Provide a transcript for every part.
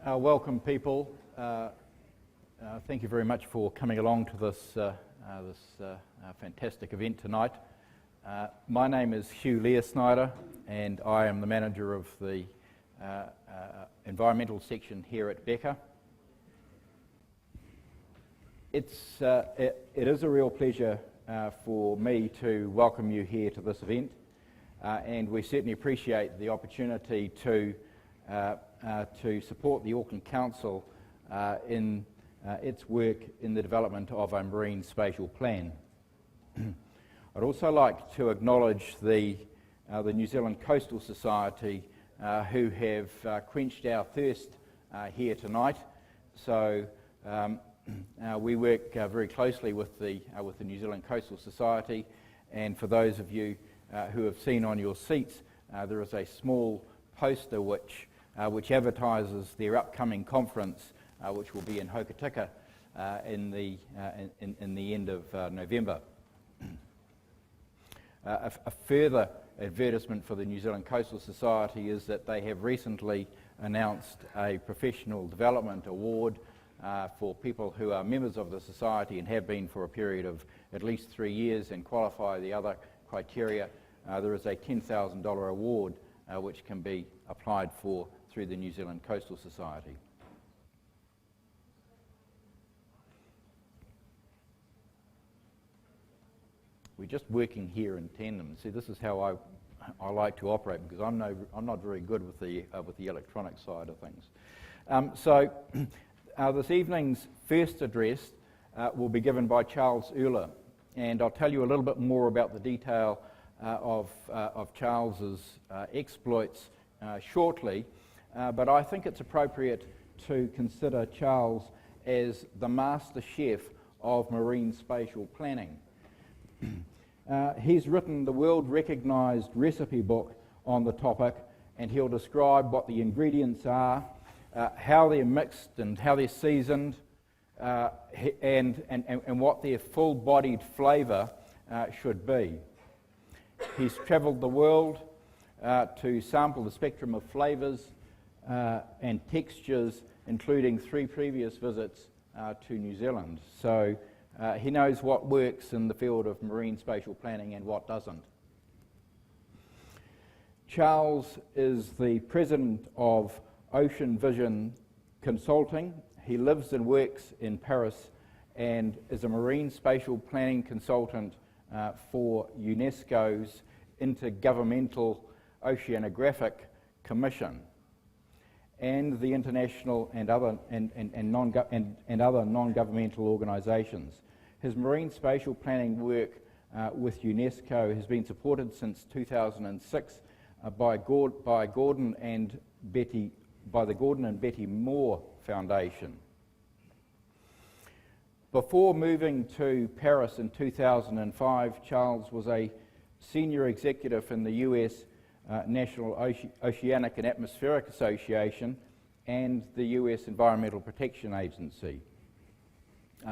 Welcome, people. Thank you very much for coming along to this fantastic event tonight. My name is Hugh Leersnyder, and I am the manager of the environmental section here at Becker. It is a real pleasure for me to welcome you here to this event, and we certainly appreciate the opportunity to support the Auckland Council in its work in the development of a marine spatial plan. I'd also like to acknowledge the New Zealand Coastal Society who have quenched our thirst here tonight. So we work very closely with the New Zealand Coastal Society, and for those of you who have seen on your seats, there is a small poster which advertises their upcoming conference, which will be in Hokitika in the end of November. A further advertisement for the New Zealand Coastal Society is that they have recently announced a professional development award for people who are members of the society and have been for a period of at least 3 years and qualify the other criteria. There is a $10,000 award which can be applied for through the New Zealand Coastal Society. We're just working here in tandem. See, this is how I like to operate, because I'm not very good with the electronic side of things. So this evening's first address will be given by Charles Ehler, and I'll tell you a little bit more about the detail of Charles's exploits shortly, but I think it's appropriate to consider Charles as the master chef of marine spatial planning. He's written the world-recognised recipe book on the topic, and he'll describe what the ingredients are, how they're mixed and how they're seasoned, and what their full-bodied flavour should be. He's travelled the world to sample the spectrum of flavours and textures, including 3 previous visits to New Zealand. So he knows what works in the field of marine spatial planning and what doesn't. Charles is the president of Ocean Vision Consulting. He lives and works in Paris and is a marine spatial planning consultant for UNESCO's Intergovernmental Oceanographic Commission and the international and other non-governmental organisations. His marine spatial planning work with UNESCO has been supported since 2006 by the Gordon and Betty Moore Foundation. Before moving to Paris in 2005, Charles was a senior executive in the US National Oceanic and Atmospheric Association and the US Environmental Protection Agency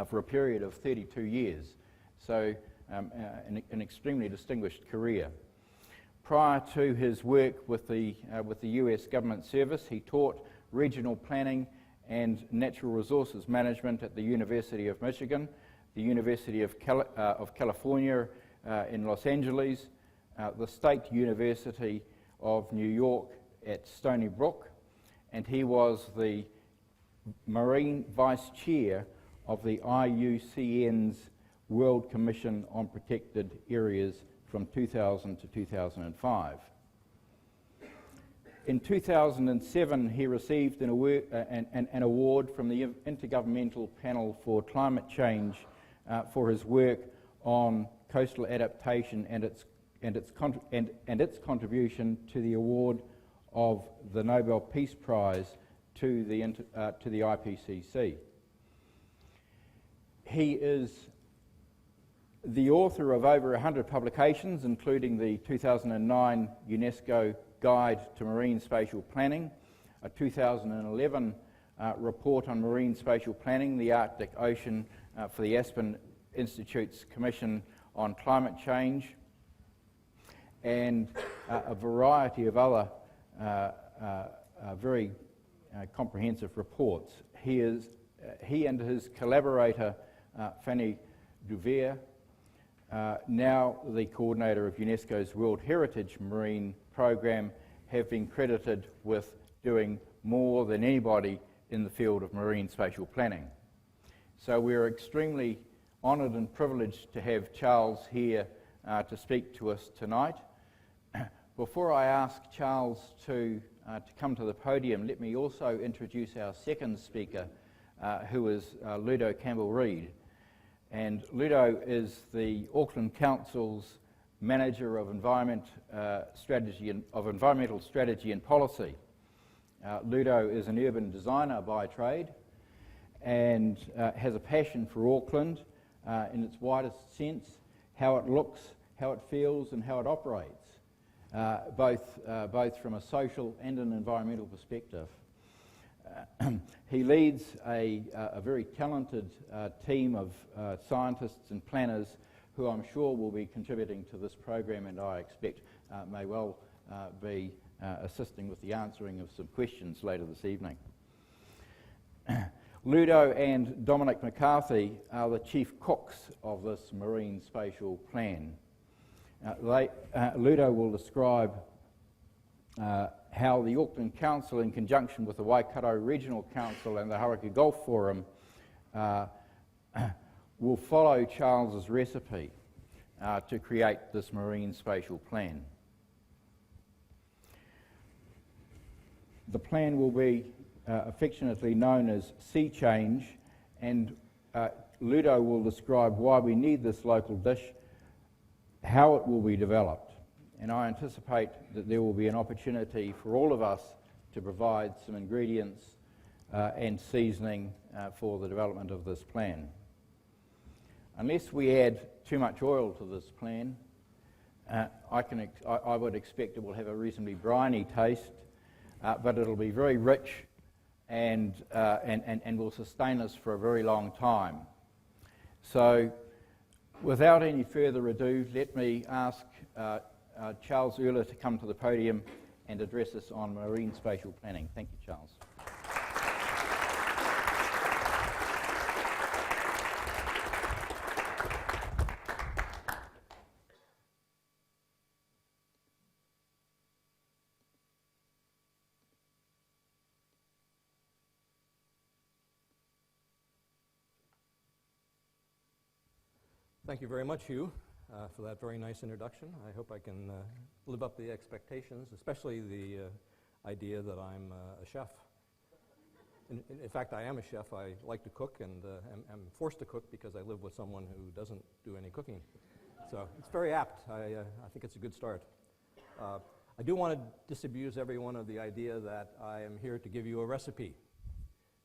for a period of 32 years, so an extremely distinguished career. Prior to his work with the US Government Service, he taught regional planning and natural resources management at the University of Michigan, the University of California in Los Angeles, the State University of New York at Stony Brook, and he was the Marine Vice Chair of the IUCN's World Commission on Protected Areas from 2000 to 2005. In 2007, he received an award from the Intergovernmental Panel for Climate Change for his work on coastal adaptation and its contribution to the award of the Nobel Peace Prize to the IPCC. He is the author of over 100 publications, including the 2009 UNESCO Guide to Marine Spatial Planning, a 2011 report on marine spatial planning, the Arctic Ocean for the Aspen Institute's Commission on Climate Change, and a variety of other very comprehensive reports. He and his collaborator, Fanny Duvier, now the coordinator of UNESCO's World Heritage Marine Program, have been credited with doing more than anybody in the field of marine spatial planning. So we're extremely honoured and privileged to have Charles here to speak to us tonight. Before I ask Charles to come to the podium, let me also introduce our second speaker, who is Ludo Campbell-Reid. And Ludo is the Auckland Council's Manager of Environmental Strategy and Policy. Ludo is an urban designer by trade and has a passion for Auckland in its widest sense, how it looks, how it feels and how it operates, both from a social and an environmental perspective. He leads a very talented team of scientists and planners who I'm sure will be contributing to this program, and I expect may well be assisting with the answering of some questions later this evening. Ludo and Dominic McCarthy are the chief cooks of this marine spatial plan. Ludo will describe how the Auckland Council, in conjunction with the Waikato Regional Council and the Hauraki Gulf Forum, will follow Charles's recipe to create this marine spatial plan. The plan will be affectionately known as Sea Change, and Ludo will describe why we need this local dish, how it will be developed, and I anticipate that there will be an opportunity for all of us to provide some ingredients and seasoning for the development of this plan. Unless we add too much oil to this plan, I would expect it will have a reasonably briny taste, but it'll be very rich and will sustain us for a very long time. So, without any further ado, let me ask Charles Ehler to come to the podium and address us on marine spatial planning. Thank you, Charles. Thank you very much, Hugh, for that very nice introduction. I hope I can live up to the expectations, especially the idea that I'm a chef. In fact, I am a chef. I like to cook, and am forced to cook because I live with someone who doesn't do any cooking. So it's very apt. I think it's a good start. I do want to disabuse everyone of the idea that I am here to give you a recipe,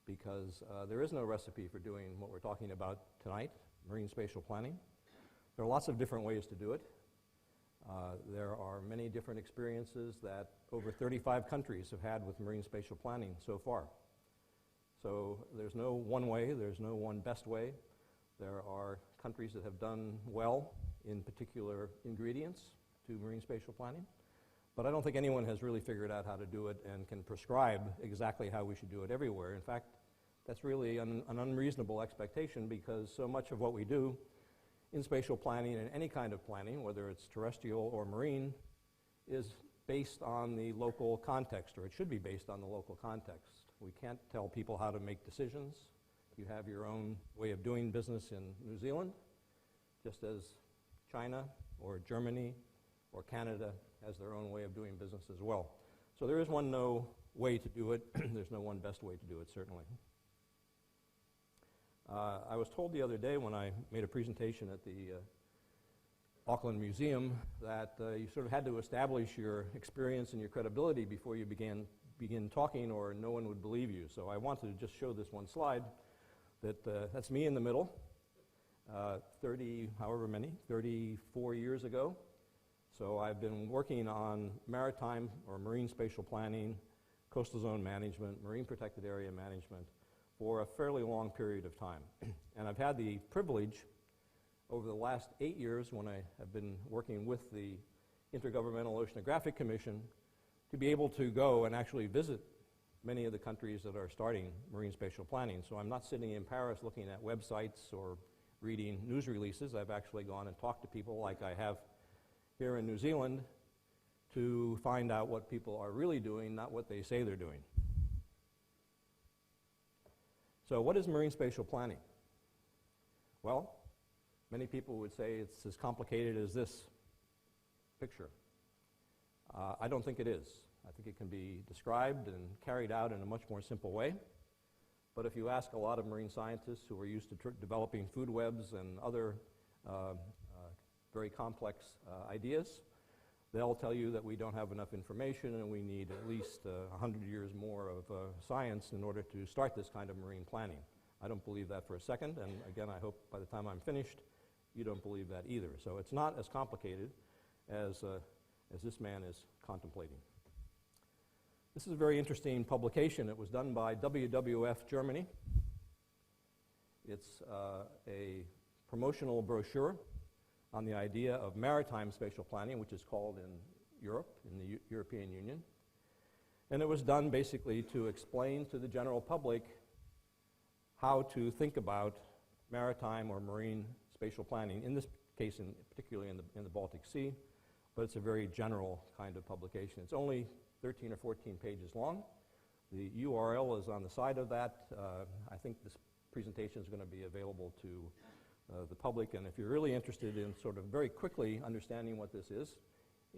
because there is no recipe for doing what we're talking about tonight, marine spatial planning. There are lots of different ways to do it. There are many different experiences that over 35 countries have had with marine spatial planning so far. So there's no one way, there's no one best way. There are countries that have done well in particular ingredients to marine spatial planning, but I don't think anyone has really figured out how to do it and can prescribe exactly how we should do it everywhere. In fact, that's really an unreasonable expectation, because so much of what we do in spatial planning and any kind of planning, whether it's terrestrial or marine, is based on the local context, or it should be based on the local context. We can't tell people how to make decisions. You have your own way of doing business in New Zealand, just as China or Germany or Canada has their own way of doing business as well. So there is no way to do it. There's no one best way to do it, certainly. I was told the other day when I made a presentation at the Auckland Museum that you sort of had to establish your experience and your credibility before you begin talking, or no one would believe you. So I wanted to just show this one slide. That's me in the middle, 34 years ago. So I've been working on maritime or marine spatial planning, coastal zone management, marine protected area management for a fairly long period of time. And I've had the privilege over the last 8 years, when I have been working with the Intergovernmental Oceanographic Commission, to be able to go and actually visit many of the countries that are starting marine spatial planning. So I'm not sitting in Paris looking at websites or reading news releases. I've actually gone and talked to people like I have here in New Zealand to find out what people are really doing, not what they say they're doing. So what is marine spatial planning? Well, many people would say it's as complicated as this picture. I don't think it is. I think it can be described and carried out in a much more simple way. But if you ask a lot of marine scientists who are used to developing food webs and other very complex ideas, they'll tell you that we don't have enough information and we need at least 100 years more of science in order to start this kind of marine planning. I don't believe that for a second, and again, I hope by the time I'm finished, you don't believe that either. So it's not as complicated as this man is contemplating. This is a very interesting publication. It was done by WWF Germany. It's a promotional brochure on the idea of maritime spatial planning, which is called in Europe, in the European Union. And it was done basically to explain to the general public how to think about maritime or marine spatial planning, in this case particularly in the Baltic Sea, but it's a very general kind of publication. It's only 13 or 14 pages long. The URL is on the side of that. I think this presentation is going to be available to the public, and if you're really interested in sort of very quickly understanding what this is,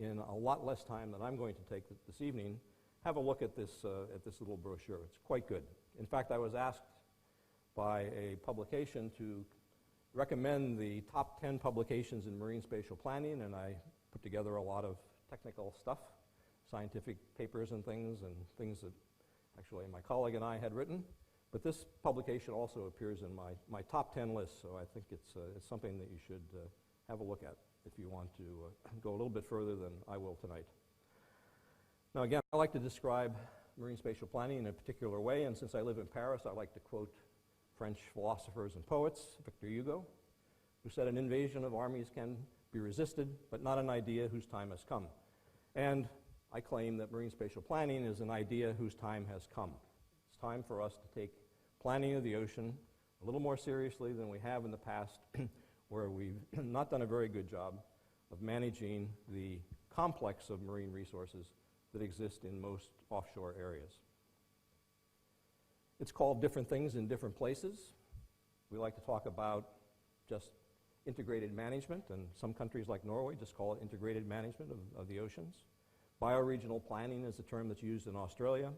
in a lot less time than I'm going to take this evening, have a look at this little brochure. It's quite good. In fact, I was asked by a publication to recommend the top 10 publications in marine spatial planning, and I put together a lot of technical stuff, scientific papers and things that actually my colleague and I had written. But this publication also appears in my top 10 list, so I think it's something that you should have a look at if you want to go a little bit further than I will tonight. Now again, I like to describe marine spatial planning in a particular way, and since I live in Paris, I like to quote French philosophers and poets, Victor Hugo, who said, "An invasion of armies can be resisted, but not an idea whose time has come." And I claim that marine spatial planning is an idea whose time has come. It's time for us to take planning of the ocean a little more seriously than we have in the past, where we've not done a very good job of managing the complex of marine resources that exist in most offshore areas. It's called different things in different places. We like to talk about just integrated management, and some countries like Norway just call it integrated management of the oceans. Bioregional planning is a term that's used in Australia.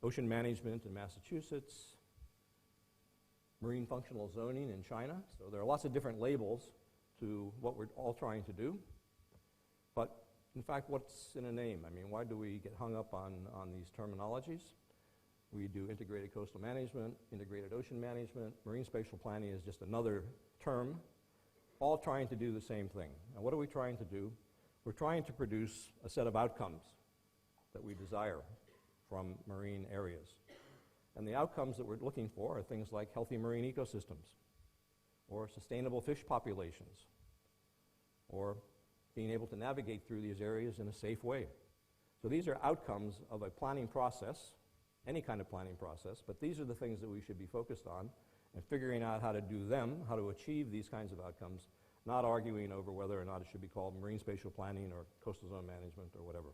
Ocean management in Massachusetts. Marine functional zoning in China. So there are lots of different labels to what we're all trying to do. But in fact, what's in a name? I mean, why do we get hung up on these terminologies? We do integrated coastal management, integrated ocean management. Marine spatial planning is just another term, all trying to do the same thing. And what are we trying to do? We're trying to produce a set of outcomes that we desire from marine areas. And the outcomes that we're looking for are things like healthy marine ecosystems, or sustainable fish populations, or being able to navigate through these areas in a safe way. So these are outcomes of a planning process, any kind of planning process, but these are the things that we should be focused on and figuring out how to do them, how to achieve these kinds of outcomes, not arguing over whether or not it should be called marine spatial planning or coastal zone management or whatever.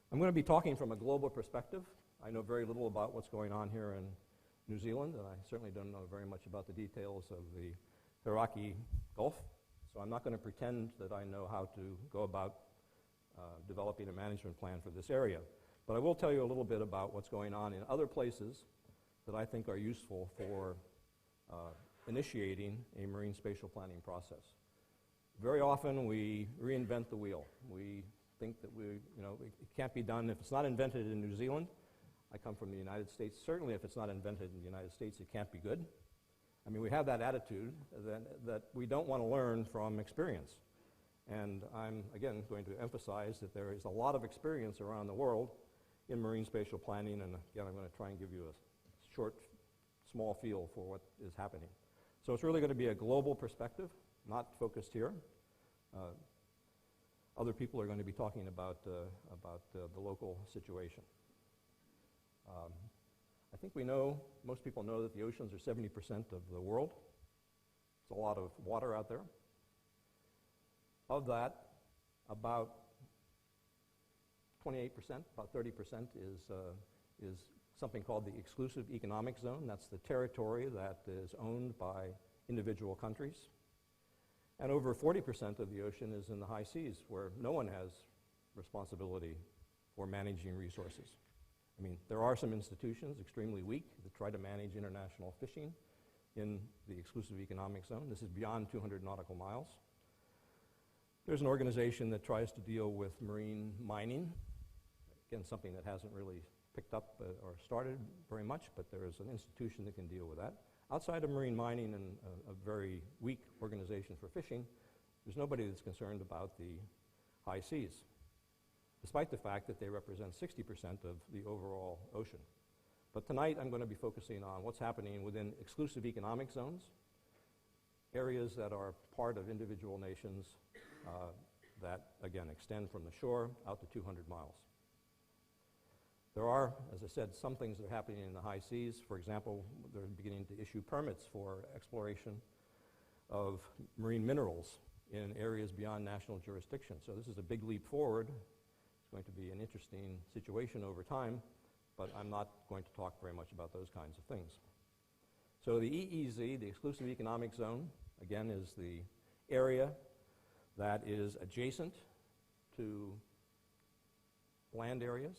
I'm going to be talking from a global perspective. I know very little about what's going on here in New Zealand, and I certainly don't know very much about the details of the Hauraki Gulf, so I'm not going to pretend that I know how to go about developing a management plan for this area. But I will tell you a little bit about what's going on in other places that I think are useful for initiating a marine spatial planning process. Very often we reinvent the wheel. We think that it can't be done. If it's not invented in New Zealand, I come from the United States, certainly if it's not invented in the United States, it can't be good. I mean, we have that attitude that we don't want to learn from experience. And I'm, again, going to emphasize that there is a lot of experience around the world in marine spatial planning, and again, I'm going to try and give you a short, small feel for what is happening. So it's really going to be a global perspective, not focused here. Other people are going to be talking about the local situation. I think we know, most people know that the oceans are 70% of the world. It's a lot of water out there. Of that, about 28%, about 30% is something called the exclusive economic zone. That's the territory that is owned by individual countries. And over 40% of the ocean is in the high seas, where no one has responsibility for managing resources. I mean, there are some institutions, extremely weak, that try to manage international fishing in the exclusive economic zone. This is beyond 200 nautical miles. There's an organization that tries to deal with marine mining. Again, something that hasn't really picked up or started very much, but there is an institution that can deal with that. Outside of marine mining and a very weak organization for fishing, there's nobody that's concerned about the high seas, despite the fact that they represent 60% of the overall ocean. But tonight I'm going to be focusing on what's happening within exclusive economic zones, areas that are part of individual nations that, again, extend from the shore out to 200 miles. There are, as I said, some things that are happening in the high seas. For example, they're beginning to issue permits for exploration of marine minerals in areas beyond national jurisdiction. So this is a big leap forward. It's going to be an interesting situation over time, but I'm not going to talk very much about those kinds of things. So the EEZ, the Exclusive Economic Zone, again, is the area that is adjacent to land areas.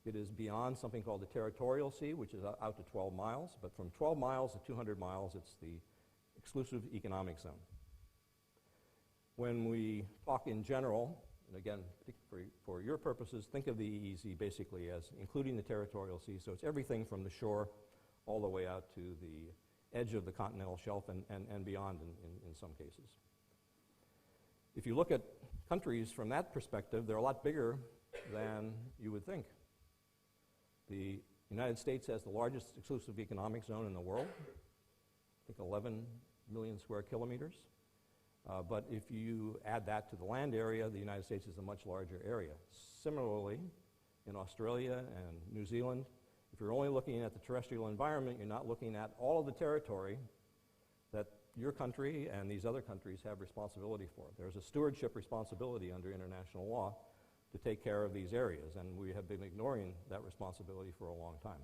It is beyond something called the territorial sea, which is out to 12 miles. But from 12 miles to 200 miles, it's the exclusive economic zone. When we talk in general, and again, for your purposes, think of the EEZ basically as including the territorial sea. So it's everything from the shore all the way out to the edge of the continental shelf and beyond in some cases. If you look at countries from that perspective, they're a lot bigger than you would think. The United States has the largest exclusive economic zone in the world, I think 11 million square kilometers. But if you add that to the land area, the United States is a much larger area. Similarly, in Australia and New Zealand, if you're only looking at the terrestrial environment, you're not looking at all of the territory that your country and these other countries have responsibility for. There's a stewardship responsibility under international law to take care of these areas, and we have been ignoring that responsibility for a long time.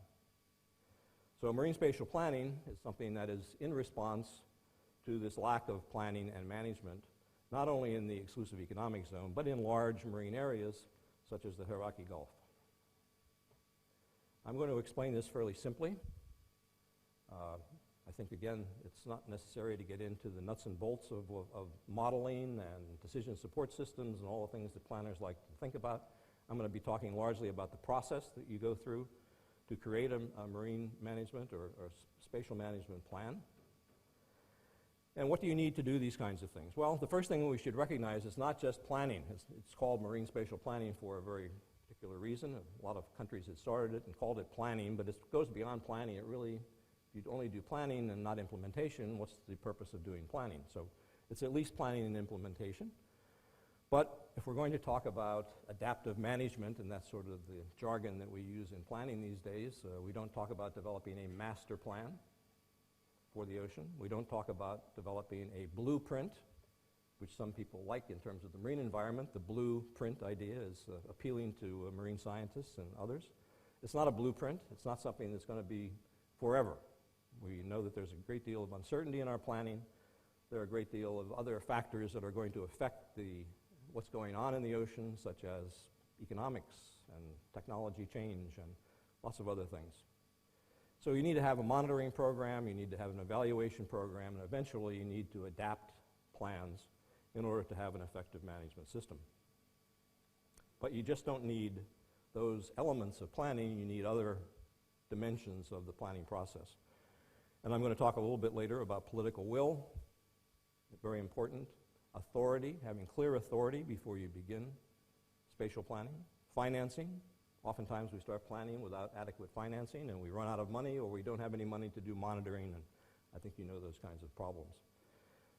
So marine spatial planning is something that is in response to this lack of planning and management, not only in the exclusive economic zone, but in large marine areas such as the Hauraki Gulf. I'm going to explain this fairly simply. I think, again, it's not necessary to get into the nuts and bolts of modeling and decision support systems and all the things that planners like to think about. I'm going to be talking largely about the process that you go through to create a marine management or spatial management plan. And what do you need to do these kinds of things? Well, the first thing we should recognize is not just planning. It's called marine spatial planning for a very particular reason. A lot of countries had started it and called it planning, but it goes beyond planning. It really, if you only do planning and not implementation, what's the purpose of doing planning? So it's at least planning and implementation. But if we're going to talk about adaptive management, and that's sort of the jargon that we use in planning these days, we don't talk about developing a master plan for the ocean. We don't talk about developing a blueprint, which some people like in terms of the marine environment. The blueprint idea is appealing to marine scientists and others. It's not a blueprint. It's not something that's going to be forever. We know that there's a great deal of uncertainty in our planning. There are a great deal of other factors that are going to affect what's going on in the ocean, such as economics and technology change and lots of other things. So you need to have a monitoring program, you need to have an evaluation program, and eventually you need to adapt plans in order to have an effective management system. But you just don't need those elements of planning, you need other dimensions of the planning process. And I'm going to talk a little bit later about political will, very important, authority, having clear authority before you begin spatial planning, financing. Oftentimes we start planning without adequate financing and we run out of money or we don't have any money to do monitoring, and I think you know those kinds of problems.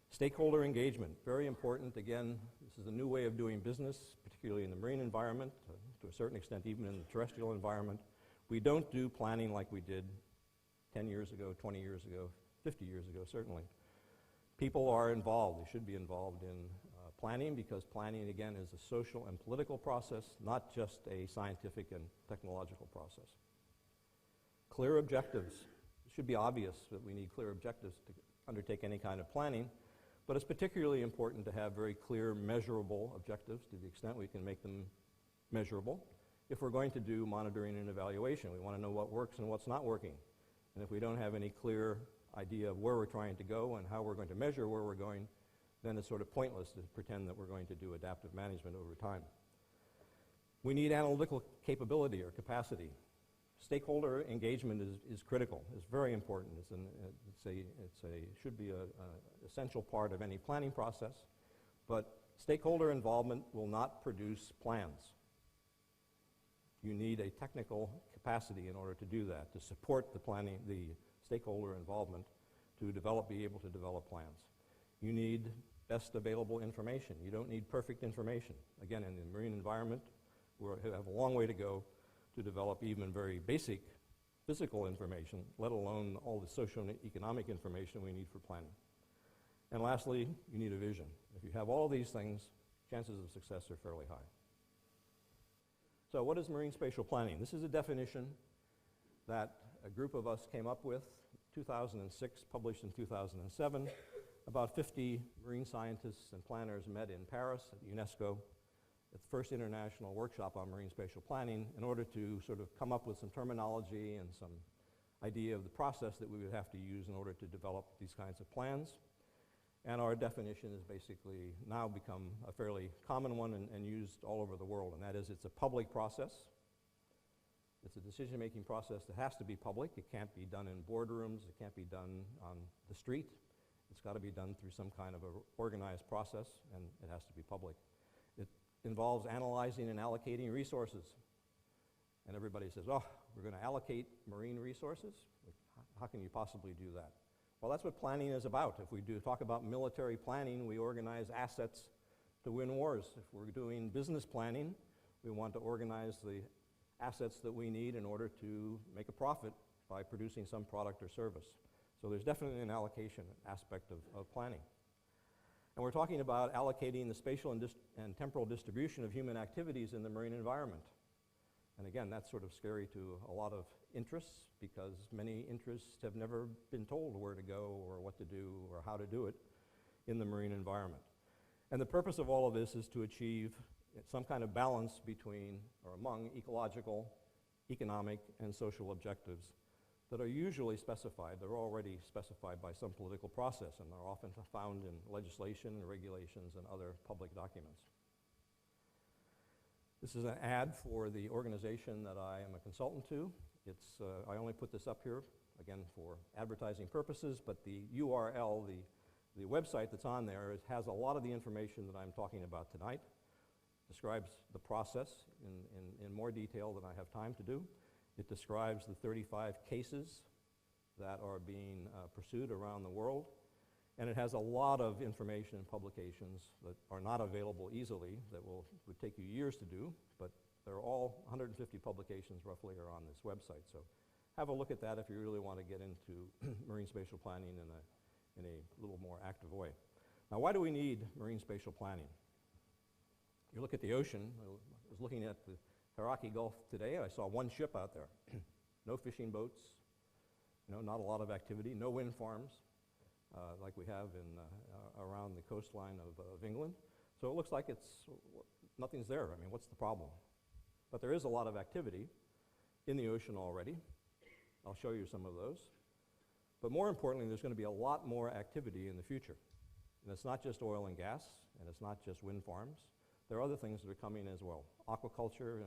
Stakeholder engagement, very important. Again, this is a new way of doing business, particularly in the marine environment, to a certain extent even in the terrestrial environment. We don't do planning like we did 10 years ago, 20 years ago, 50 years ago, certainly. People are involved. They should be involved in planning, because planning, again, is a social and political process, not just a scientific and technological process. Clear objectives. It should be obvious that we need clear objectives to undertake any kind of planning, but it's particularly important to have very clear, measurable objectives to the extent we can make them measurable. If we're going to do monitoring and evaluation, we want to know what works and what's not working. And if we don't have any clear idea of where we're trying to go and how we're going to measure where we're going, then it's sort of pointless to pretend that we're going to do adaptive management over time. We need analytical capability or capacity. Stakeholder engagement is critical. It's very important. Should be an essential part of any planning process. But stakeholder involvement will not produce plans. You need a technical capacity in order to do that, to support the planning, the stakeholder involvement, to be able to develop plans. You need best available information. You don't need perfect information. Again, in the marine environment, we have a long way to go to develop even very basic physical information, let alone all the social and economic information we need for planning. And lastly, you need a vision. If you have all these things, chances of success are fairly high. So what is marine spatial planning? This is a definition that a group of us came up with, 2006, published in 2007. About 50 marine scientists and planners met in Paris at UNESCO at the first international workshop on marine spatial planning in order to sort of come up with some terminology and some idea of the process that we would have to use in order to develop these kinds of plans. And our definition has basically now become a fairly common one and used all over the world, and that is it's a public process. It's a decision-making process that has to be public. It can't be done in boardrooms. It can't be done on the street. It's got to be done through some kind of an organized process, and it has to be public. It involves analyzing and allocating resources. And everybody says, oh, we're going to allocate marine resources? How can you possibly do that? Well, that's what planning is about. If we do talk about military planning, we organize assets to win wars. If we're doing business planning, we want to organize the assets that we need in order to make a profit by producing some product or service. So there's definitely an allocation aspect of planning. And we're talking about allocating the spatial and temporal distribution of human activities in the marine environment. And again, that's sort of scary to a lot of interests, because many interests have never been told where to go or what to do or how to do it in the marine environment. And the purpose of all of this is to achieve some kind of balance between or among ecological, economic, and social objectives that are usually specified. They're already specified by some political process, and they're often found in legislation and regulations and other public documents. This is an ad for the organization that I am a consultant to. I only put this up here, again, for advertising purposes, but the URL, the website that's on there, has a lot of the information that I'm talking about tonight. Describes the process in more detail than I have time to do. It describes the 35 cases that are being pursued around the world. And it has a lot of information and publications that are not available easily, that would take you years to do, but they're all 150 publications roughly are on this website. So have a look at that if you really want to get into marine spatial planning in a little more active way. Now, why do we need marine spatial planning? You look at the ocean. I was looking at the Hauraki Gulf today. I saw one ship out there. No fishing boats, not a lot of activity, no wind farms like we have around the coastline of England. So it looks like nothing's there. I mean, what's the problem? But there is a lot of activity in the ocean already. I'll show you some of those. But more importantly, there's going to be a lot more activity in the future. And it's not just oil and gas, and it's not just wind farms. There are other things that are coming as well. Aquaculture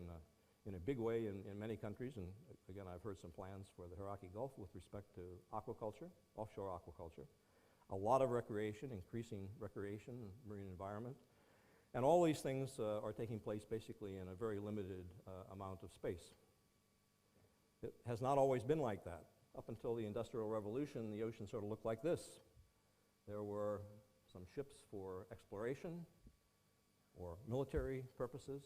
in a big way in many countries, and again, I've heard some plans for the Hauraki Gulf with respect to aquaculture, offshore aquaculture. A lot of recreation, increasing recreation, marine environment. And all these things are taking place basically in a very limited amount of space. It has not always been like that. Up until the Industrial Revolution, the ocean sort of looked like this. There were some ships for exploration or military purposes.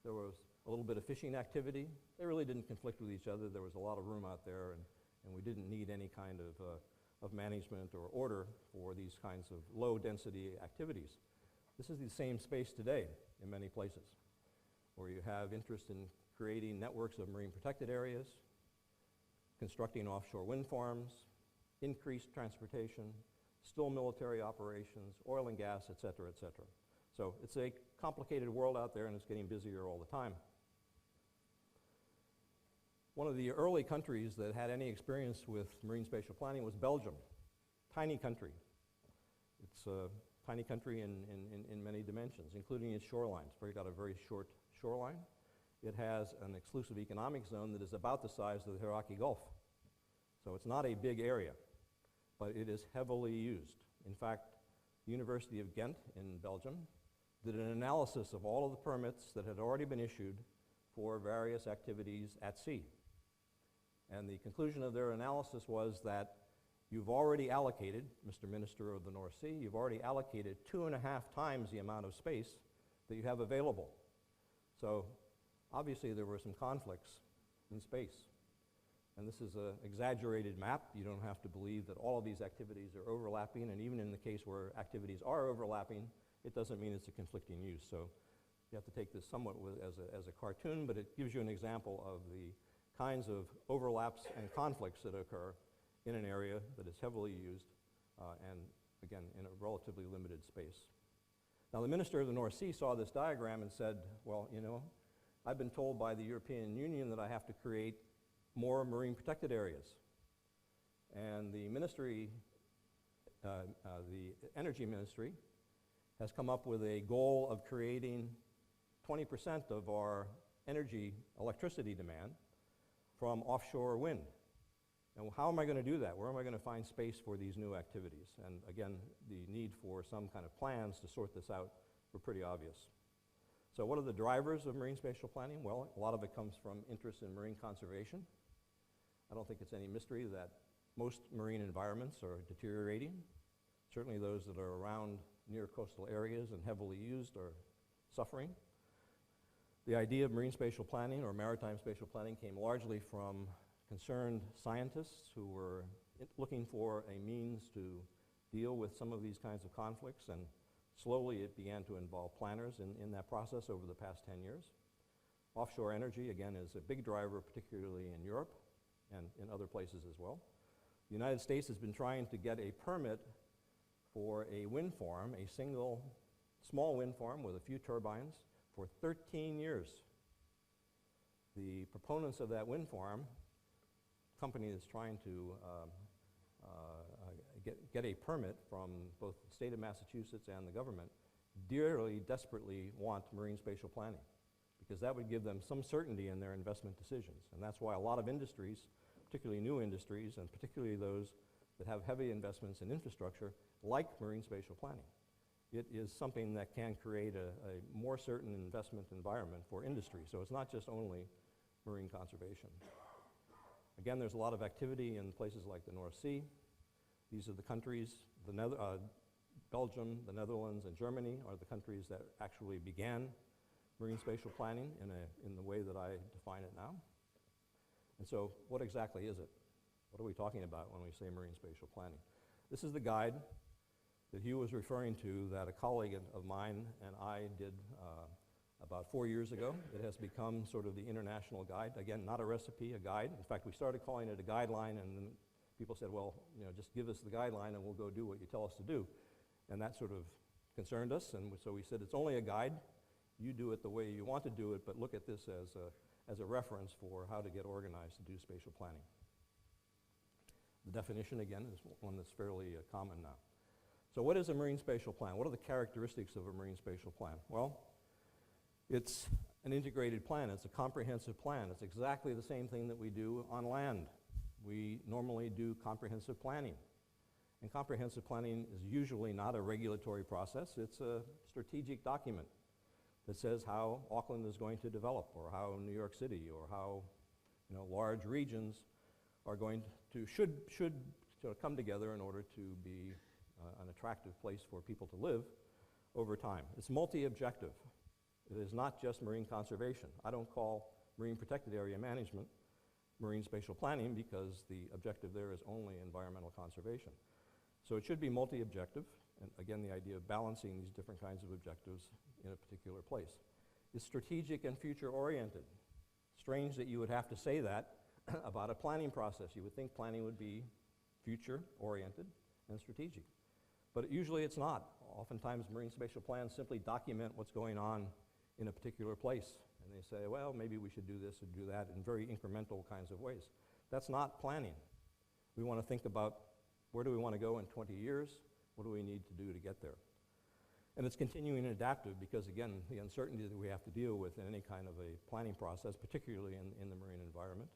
There was a little bit of fishing activity. They really didn't conflict with each other. There was a lot of room out there, and we didn't need any kind of management or order for these kinds of low-density activities. This is the same space today in many places, where you have interest in creating networks of marine protected areas, constructing offshore wind farms, increased transportation, still military operations, oil and gas, et cetera, et cetera. So it's a complicated world out there, and it's getting busier all the time. One of the early countries that had any experience with marine spatial planning was Belgium. Tiny country. It's a tiny country in many dimensions, including its shoreline. It's got a very short shoreline. It has an exclusive economic zone that is about the size of the Hauraki Gulf. So it's not a big area, but it is heavily used. In fact, the University of Ghent in Belgium did an analysis of all of the permits that had already been issued for various activities at sea. And the conclusion of their analysis was that you've already allocated, Mr. Minister of the North Sea, you've already allocated 2.5 times the amount of space that you have available. So obviously there were some conflicts in space. And this is an exaggerated map. You don't have to believe that all of these activities are overlapping, and even in the case where activities are overlapping, it doesn't mean it's a conflicting use. So you have to take this somewhat as a cartoon, but it gives you an example of the kinds of overlaps and conflicts that occur in an area that is heavily used and, again, in a relatively limited space. Now, the Minister of the North Sea saw this diagram and said, well, you know, I've been told by the European Union that I have to create more marine protected areas. And the ministry, the Energy Ministry, has come up with a goal of creating 20% of our electricity demand from offshore wind. And how am I going to do that? Where am I going to find space for these new activities? And again, the need for some kind of plans to sort this out were pretty obvious. So what are the drivers of marine spatial planning? Well, a lot of it comes from interest in marine conservation. I don't think it's any mystery that most marine environments are deteriorating. Certainly those that are around near coastal areas and heavily used are suffering. The idea of marine spatial planning or maritime spatial planning came largely from concerned scientists who were looking for a means to deal with some of these kinds of conflicts, and slowly it began to involve planners in that process over the past 10 years. Offshore energy, again, is a big driver, particularly in Europe and in other places as well. The United States has been trying to get a permit for a wind farm, a single small wind farm with a few turbines, for 13 years. The proponents of that wind farm, company that's trying to get a permit from both the state of Massachusetts and the government, dearly, desperately want marine spatial planning, because that would give them some certainty in their investment decisions. And that's why a lot of industries, particularly new industries, and particularly those that have heavy investments in infrastructure, like marine spatial planning. It is something that can create a more certain investment environment for industry. So it's not just only marine conservation. Again, there's a lot of activity in places like the North Sea. These are the countries, Belgium, the Netherlands, and Germany are the countries that actually began marine spatial planning in the way that I define it now. And so what exactly is it? What are we talking about when we say marine spatial planning? This is the guide that Hugh was referring to that a colleague of mine and I did about 4 years ago. It has become sort of the international guide. Again, not a recipe, a guide. In fact, we started calling it a guideline, and then people said, well, you know, just give us the guideline and we'll go do what you tell us to do. And that sort of concerned us, and so we said, it's only a guide. You do it the way you want to do it, but look at this as a reference for how to get organized to do spatial planning. The definition, again, is one that's fairly common now. So what is a marine spatial plan? What are the characteristics of a marine spatial plan? Well, it's an integrated plan. It's a comprehensive plan. It's exactly the same thing that we do on land. We normally do comprehensive planning. And comprehensive planning is usually not a regulatory process. It's a strategic document that says how Auckland is going to develop, or how New York City, or how, you know, large regions are going to, should sort of come together in order to be an attractive place for people to live over time. It's multi-objective. It is not just marine conservation. I don't call marine protected area management marine spatial planning because the objective there is only environmental conservation. So it should be multi-objective, and again, the idea of balancing these different kinds of objectives in a particular place. It's strategic and future-oriented. Strange that you would have to say that about a planning process. You would think planning would be future-oriented and strategic. But usually it's not. Oftentimes marine spatial plans simply document what's going on in a particular place. And they say, well, maybe we should do this or do that in very incremental kinds of ways. That's not planning. We want to think about where do we want to go in 20 years? What do we need to do to get there? And it's continuing and adaptive because, again, the uncertainty that we have to deal with in any kind of a planning process, particularly in the marine environment.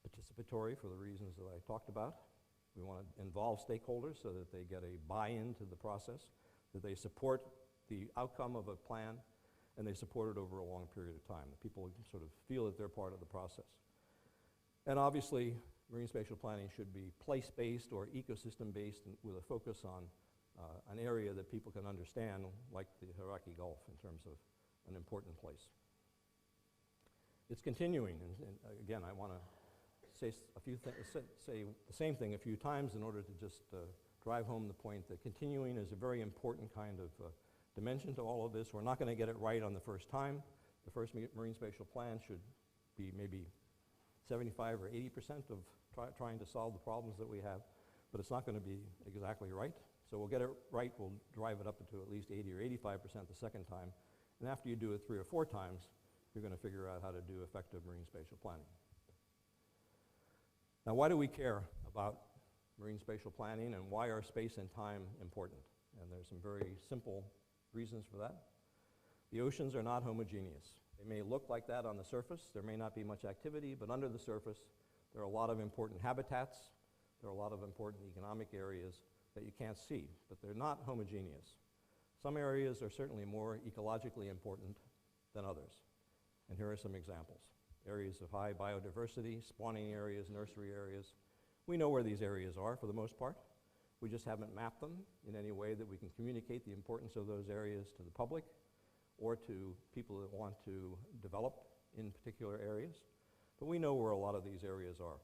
Participatory for the reasons that I talked about. We want to involve stakeholders so that they get a buy-in to the process, that they support the outcome of a plan, and they support it over a long period of time. That people sort of feel that they're part of the process. And obviously, marine spatial planning should be place-based or ecosystem-based with a focus on an area that people can understand, like the Hauraki Gulf in terms of an important place. It's continuing, and again, I want to say the same thing a few times in order to just drive home the point that continuing is a very important kind of dimension to all of this. We're not going to get it right on the first time. The first marine spatial plan should be maybe 75 or 80% of trying to solve the problems that we have, but it's not going to be exactly right. So we'll get it right, we'll drive it up to at least 80 or 85% the second time, and after you do it 3 or 4 times, you're going to figure out how to do effective marine spatial planning. Now, why do we care about marine spatial planning, and why are space and time important? And there's some very simple reasons for that. The oceans are not homogeneous. They may look like that on the surface. There may not be much activity, but under the surface, there are a lot of important habitats. There are a lot of important economic areas that you can't see, but they're not homogeneous. Some areas are certainly more ecologically important than others. And here are some examples. Areas of high biodiversity, spawning areas, nursery areas. We know where these areas are for the most part. We just haven't mapped them in any way that we can communicate the importance of those areas to the public or to people that want to develop in particular areas. But we know where a lot of these areas are.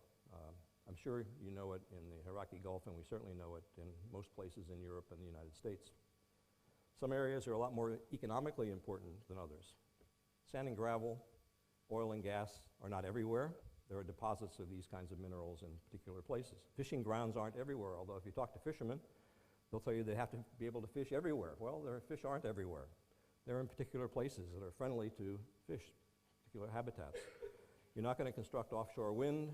I'm sure you know it in the Hauraki Gulf, and we certainly know it in most places in Europe and the United States. Some areas are a lot more economically important than others. Sand and gravel, oil and gas are not everywhere. There are deposits of these kinds of minerals in particular places. Fishing grounds aren't everywhere, although if you talk to fishermen, they'll tell you they have to be able to fish everywhere. Well, their fish aren't everywhere. They're in particular places that are friendly to fish, particular habitats. You're not going to construct offshore wind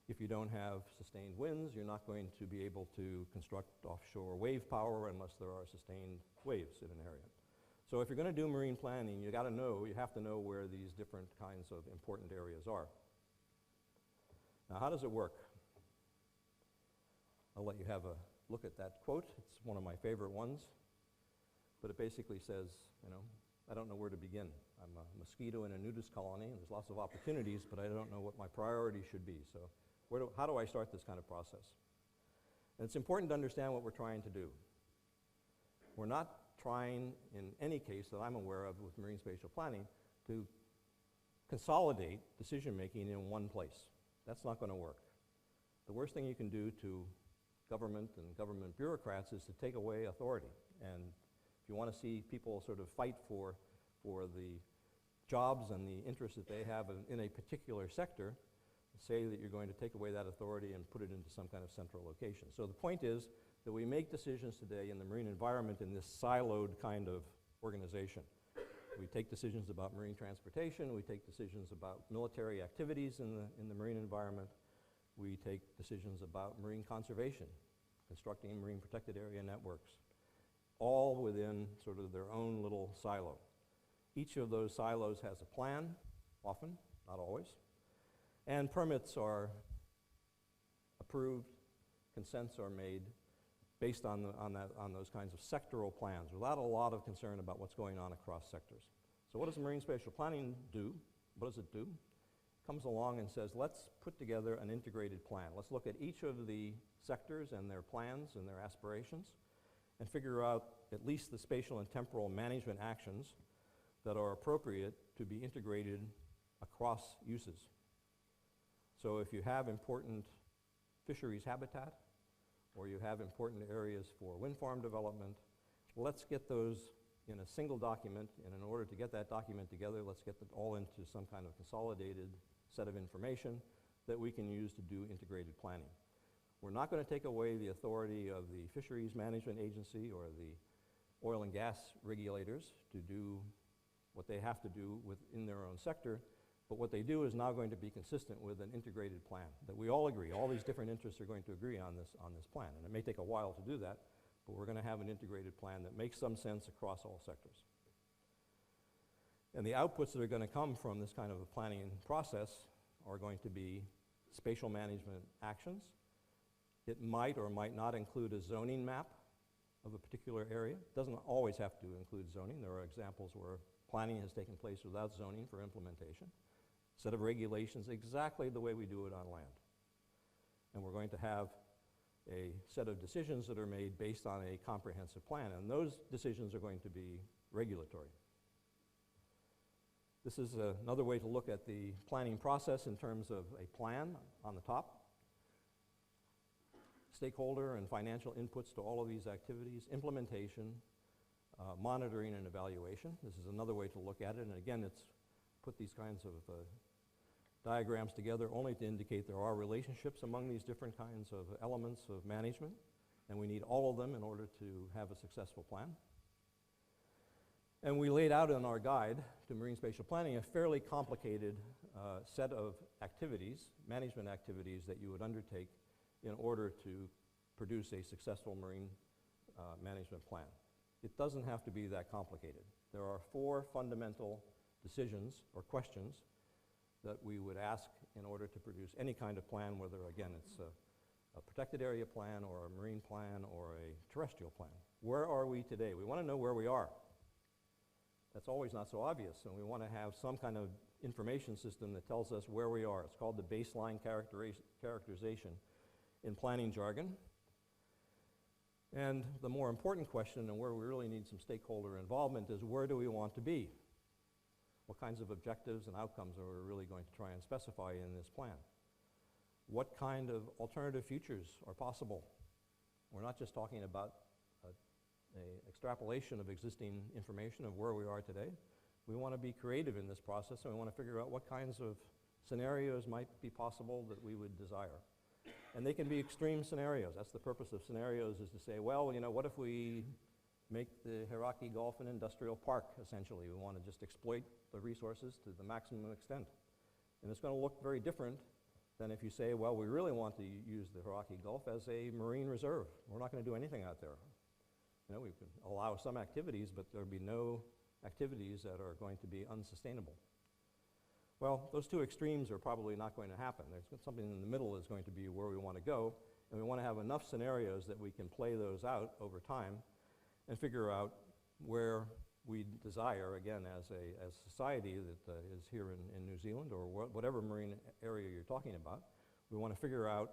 if you don't have sustained winds. You're not going to be able to construct offshore wave power unless there are sustained waves in an area. So if you're going to do marine planning, you have to know where these different kinds of important areas are. Now, how does it work? I'll let you have a look at that quote. It's one of my favorite ones. But it basically says, I don't know where to begin. I'm a mosquito in a nudist colony, and there's lots of opportunities, but I don't know what my priorities should be. So how do I start this kind of process? And it's important to understand what we're trying to do. We're not trying, in any case that I'm aware of with marine spatial planning, to consolidate decision-making in one place. That's not going to work. The worst thing you can do to government and government bureaucrats is to take away authority. And if you want to see people sort of fight for the jobs and the interests that they have in a particular sector, say that you're going to take away that authority and put it into some kind of central location. So the point is that we make decisions today in the marine environment in this siloed kind of organization. We take decisions about marine transportation, we take decisions about military activities in the marine environment, we take decisions about marine conservation, constructing marine protected area networks, all within sort of their own little silo. Each of those silos has a plan, often, not always, and permits are approved, consents are made based on those kinds of sectoral plans without a lot of concern about what's going on across sectors. So what does marine spatial planning do? What does it do? It comes along and says, let's put together an integrated plan. Let's look at each of the sectors and their plans and their aspirations and figure out at least the spatial and temporal management actions that are appropriate to be integrated across uses. So if you have important fisheries habitat, or you have important areas for wind farm development, let's get those in a single document, and in order to get that document together, let's get it all into some kind of consolidated set of information that we can use to do integrated planning. We're not going to take away the authority of the Fisheries Management Agency or the oil and gas regulators to do what they have to do within their own sector, but what they do is now going to be consistent with an integrated plan that we all agree. All these different interests are going to agree on this plan, and it may take a while to do that, but we're going to have an integrated plan that makes some sense across all sectors. And the outputs that are going to come from this kind of a planning process are going to be spatial management actions. It might or might not include a zoning map of a particular area. It doesn't always have to include zoning. There are examples where planning has taken place without zoning for implementation. Set of regulations exactly the way we do it on land. And we're going to have a set of decisions that are made based on a comprehensive plan, and those decisions are going to be regulatory. This is another way to look at the planning process in terms of a plan on the top. Stakeholder and financial inputs to all of these activities, implementation, monitoring and evaluation. This is another way to look at it, and again, it's put these kinds of diagrams together only to indicate there are relationships among these different kinds of elements of management, and we need all of them in order to have a successful plan. And we laid out in our guide to marine spatial planning a fairly complicated set of activities, management activities that you would undertake in order to produce a successful marine management plan. It doesn't have to be that complicated. There are 4 fundamental decisions or questions that we would ask in order to produce any kind of plan, whether, again, it's a protected area plan or a marine plan or a terrestrial plan. Where are we today? We want to know where we are. That's always not so obvious, and we want to have some kind of information system that tells us where we are. It's called the baseline characterization in planning jargon. And the more important question, and where we really need some stakeholder involvement, is where do we want to be? What kinds of objectives and outcomes are we really going to try and specify in this plan? What kind of alternative futures are possible? We're not just talking about an extrapolation of existing information of where we are today. We want to be creative in this process, and we want to figure out what kinds of scenarios might be possible that we would desire. And they can be extreme scenarios. That's the purpose of scenarios, is to say, well, you know, what if we make the Hauraki Gulf an industrial park, essentially? We want to just exploit the resources to the maximum extent. And it's going to look very different than if you say, well, we really want to use the Hauraki Gulf as a marine reserve. We're not going to do anything out there. You know, we can allow some activities, but there'll be no activities that are going to be unsustainable. Well, those 2 extremes are probably not going to happen. There's something in the middle is going to be where we want to go, and we want to have enough scenarios that we can play those out over time and figure out where we desire, again, as a society that is here in New Zealand or whatever marine area you're talking about. We want to figure out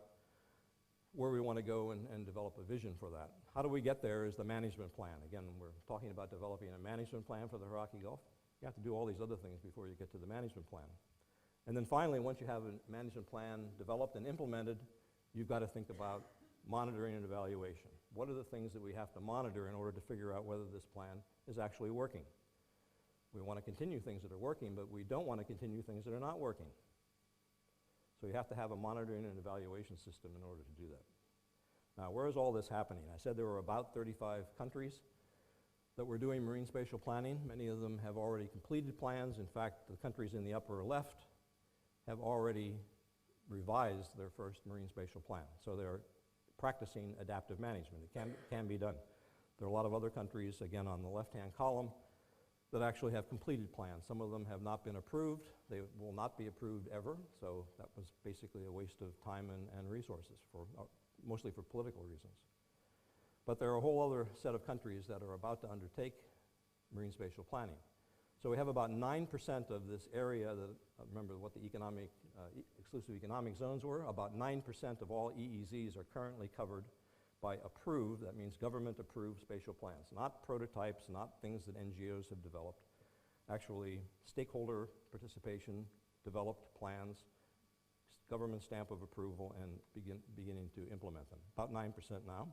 where we want to go and develop a vision for that. How do we get there is the management plan. Again, we're talking about developing a management plan for the Hauraki Gulf. You have to do all these other things before you get to the management plan. And then finally, once you have a management plan developed and implemented, you've got to think about monitoring and evaluation. What are the things that we have to monitor in order to figure out whether this plan is actually working? We want to continue things that are working, but we don't want to continue things that are not working. So you have to have a monitoring and evaluation system in order to do that. Now, where is all this happening? I said there were about 35 countries that were doing marine spatial planning. Many of them have already completed plans. In fact, the countries in the upper left have already revised their first marine spatial plan. So they're practicing adaptive management. It can be done. There are a lot of other countries, again, on the left-hand column, that actually have completed plans. Some of them have not been approved. They will not be approved ever, so that was basically a waste of time and resources, mostly for political reasons. But there are a whole other set of countries that are about to undertake marine spatial planning. So we have about 9% of this area that, remember what the exclusive economic zones were, about 9% of all EEZs are currently covered by approved, that means government-approved spatial plans, not prototypes, not things that NGOs have developed, actually stakeholder participation, developed plans, government stamp of approval and beginning to implement them. About 9% now.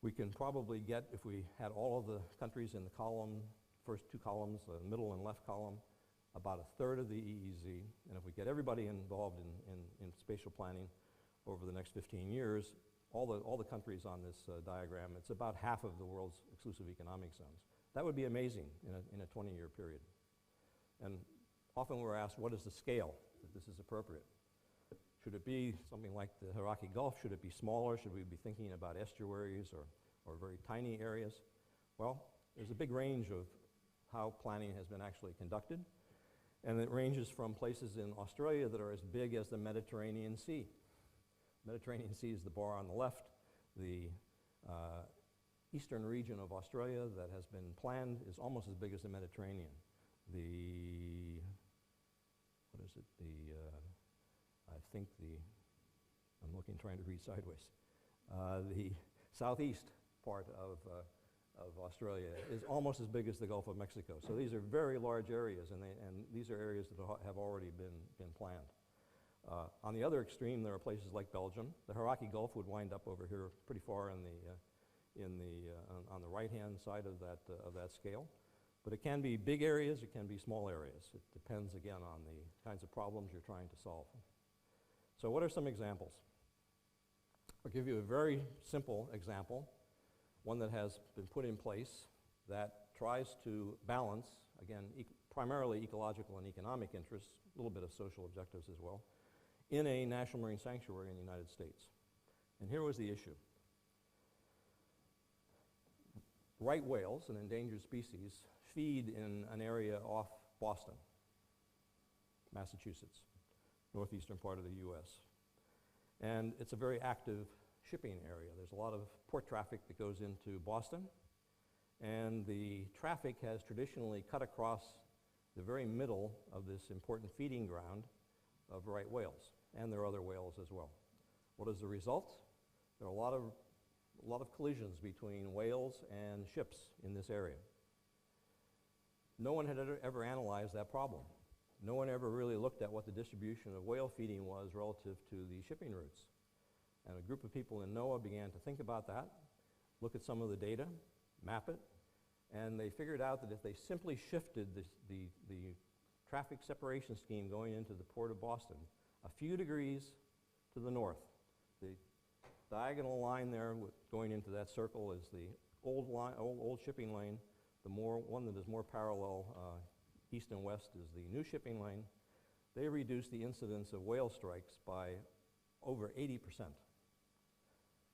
We can probably get, if we had all of the countries in the column, first two columns, the middle and left column, about a third of the EEZ. And if we get everybody involved in spatial planning over the next 15 years, all the countries on this diagram, it's about half of the world's exclusive economic zones. That would be amazing in a 20-year period. And often we're asked, what is the scale that this is appropriate? Should it be something like the Hauraki Gulf? Should it be smaller? Should we be thinking about estuaries or very tiny areas? Well, there's a big range of how planning has been actually conducted. And it ranges from places in Australia that are as big as the Mediterranean Sea. Mediterranean Sea is the bar on the left. The eastern region of Australia that has been planned is almost as big as the Mediterranean. I'm looking, trying to read sideways. The southeast part of Australia is almost as big as the Gulf of Mexico. So these are very large areas, and these are areas that have already been planned. On the other extreme, there are places like Belgium. The Hauraki Gulf would wind up over here pretty far on the right-hand side of that scale. But it can be big areas, it can be small areas. It depends, again, on the kinds of problems you're trying to solve. So what are some examples? I'll give you a very simple example, one that has been put in place that tries to balance, again, primarily ecological and economic interests, a little bit of social objectives as well, in a national marine sanctuary in the United States. And here was the issue. Right whales, an endangered species, feed in an area off Boston, Massachusetts, northeastern part of the US. And it's a very active shipping area. There's a lot of port traffic that goes into Boston, and the traffic has traditionally cut across the very middle of this important feeding ground of right whales, and there are other whales as well. What is the result? There are a lot of collisions between whales and ships in this area. No one had ever analyzed that problem. No one ever really looked at what the distribution of whale feeding was relative to the shipping routes. And a group of people in NOAA began to think about that, look at some of the data, map it, and they figured out that if they simply shifted the traffic separation scheme going into the port of Boston a few degrees to the north, the diagonal line there going into that circle is the old shipping lane. The one that is more parallel east and west is the new shipping lane. They reduced the incidence of whale strikes by over 80%.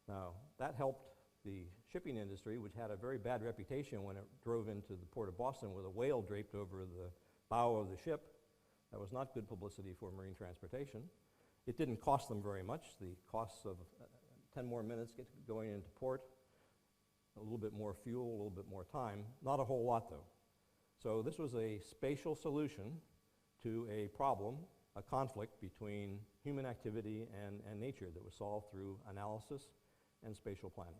Now, that helped the shipping industry, which had a very bad reputation when it drove into the port of Boston with a whale draped over the bow of the ship. That was not good publicity for marine transportation. It didn't cost them very much. The costs of 10 more minutes going into port, a little bit more fuel, a little bit more time. Not a whole lot, though. So this was a spatial solution to a problem, a conflict between human activity and nature that was solved through analysis and spatial planning.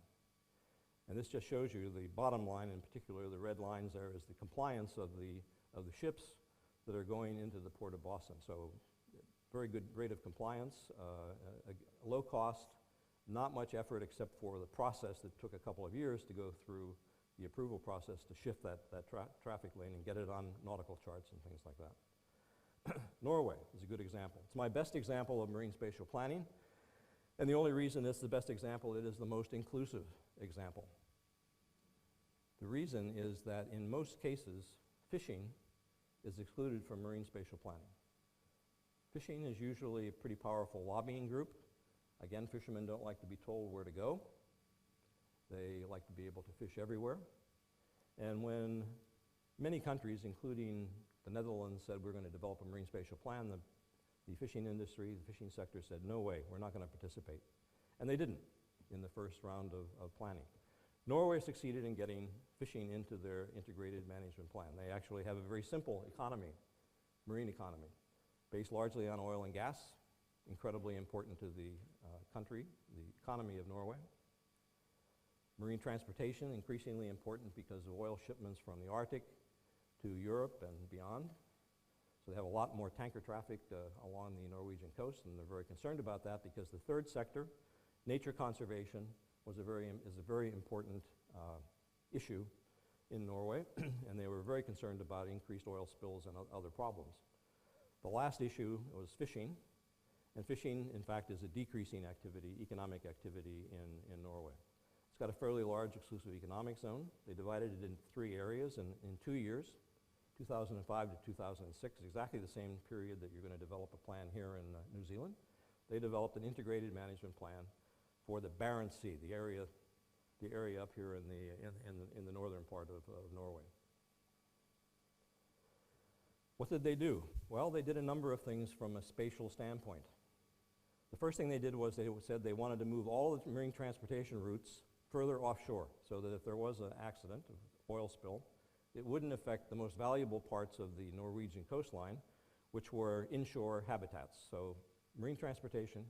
And this just shows you the bottom line, in particular, the red lines there is the compliance of the ships that are going into the port of Boston. So very good rate of compliance, low cost, not much effort except for the process that took a couple of years to go through the approval process to shift that traffic lane and get it on nautical charts and things like that. Norway is a good example. It's my best example of marine spatial planning, and the only reason it's the best example, it is the most inclusive example. The reason is that in most cases, fishing is excluded from marine spatial planning. Fishing is usually a pretty powerful lobbying group. Again, fishermen don't like to be told where to go. They like to be able to fish everywhere. And when many countries, including the Netherlands, said we're going to develop a marine spatial plan, the fishing industry, the fishing sector said, no way, we're not going to participate. And they didn't in the first round of planning. Norway succeeded in getting fishing into their integrated management plan. They actually have a very simple economy, marine economy, based largely on oil and gas, incredibly important to the country, the economy of Norway. Marine transportation, increasingly important because of oil shipments from the Arctic to Europe and beyond. So they have a lot more tanker traffic along the Norwegian coast, and they're very concerned about that because the third sector, nature conservation, is a very important issue in Norway, and they were very concerned about increased oil spills and other problems. The last issue was fishing, and fishing, in fact, is a decreasing activity, economic activity in Norway. It's got a fairly large exclusive economic zone. They divided it into 3 areas in 2 years, 2005 to 2006, exactly the same period that you're going to develop a plan here in New Zealand. They developed an integrated management plan for the Barents Sea, the area up here in the northern part of Norway. What did they do? Well, they did a number of things from a spatial standpoint. The first thing they did was they said they wanted to move all the marine transportation routes further offshore so that if there was an accident, an oil spill, it wouldn't affect the most valuable parts of the Norwegian coastline, which were inshore habitats. So marine transportation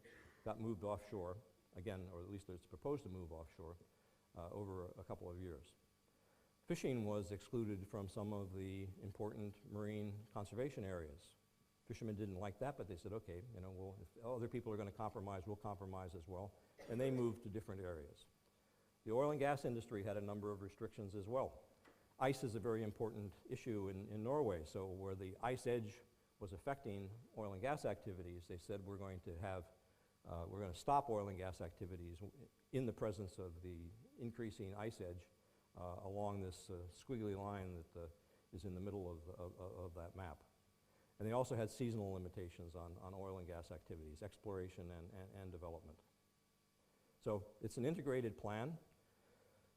got moved offshore, again, or at least it's proposed to move offshore over a couple of years. Fishing was excluded from some of the important marine conservation areas. Fishermen didn't like that, but they said, okay, if other people are going to compromise, we'll compromise as well. And they moved to different areas. The oil and gas industry had a number of restrictions as well. Ice is a very important issue in Norway, so where the ice edge was affecting oil and gas activities, they said we're going to stop oil and gas activities in the presence of the increasing ice edge along this squiggly line that is in the middle of that map. And they also had seasonal limitations on oil and gas activities, exploration and development. So it's an integrated plan.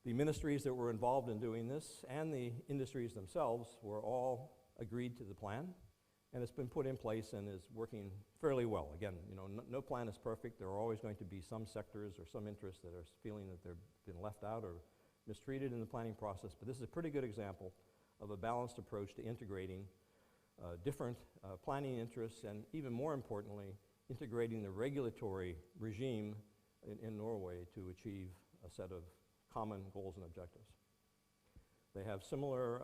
The ministries that were involved in doing this and the industries themselves were all agreed to the plan, and it's been put in place and is working fairly well. Again, no plan is perfect. There are always going to be some sectors or some interests that are feeling that they've been left out or mistreated in the planning process, but this is a pretty good example of a balanced approach to integrating different planning interests and, even more importantly, integrating the regulatory regime in Norway to achieve a set of common goals and objectives. They have similar,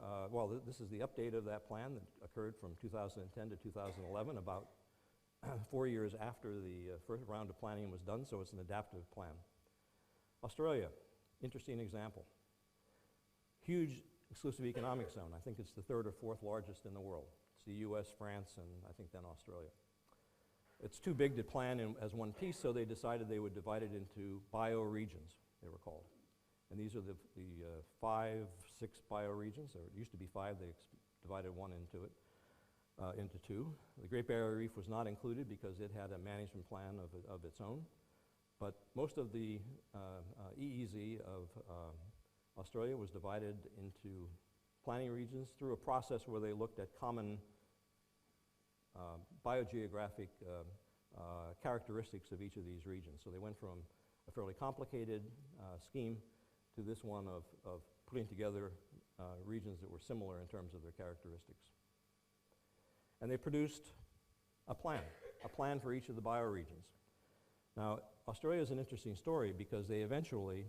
this is the update of that plan that occurred from 2010 to 2011, about 4 years after the first round of planning was done, so it's an adaptive plan. Australia, interesting example. Huge exclusive economic zone. I think it's the 3rd or 4th largest in the world. It's the US, France, and I think then Australia. It's too big to plan as one piece, so they decided they would divide it into bioregions, they were called. And these are the 5, 6 bioregions. There used to be 5. They divided one into 2. The Great Barrier Reef was not included because it had a management plan of its own. But most of the EEZ of Australia was divided into planning regions through a process where they looked at common biogeographic characteristics of each of these regions. So they went from a fairly complicated scheme to this one of putting together regions that were similar in terms of their characteristics. And they produced a plan for each of the bioregions. Now, Australia is an interesting story because they eventually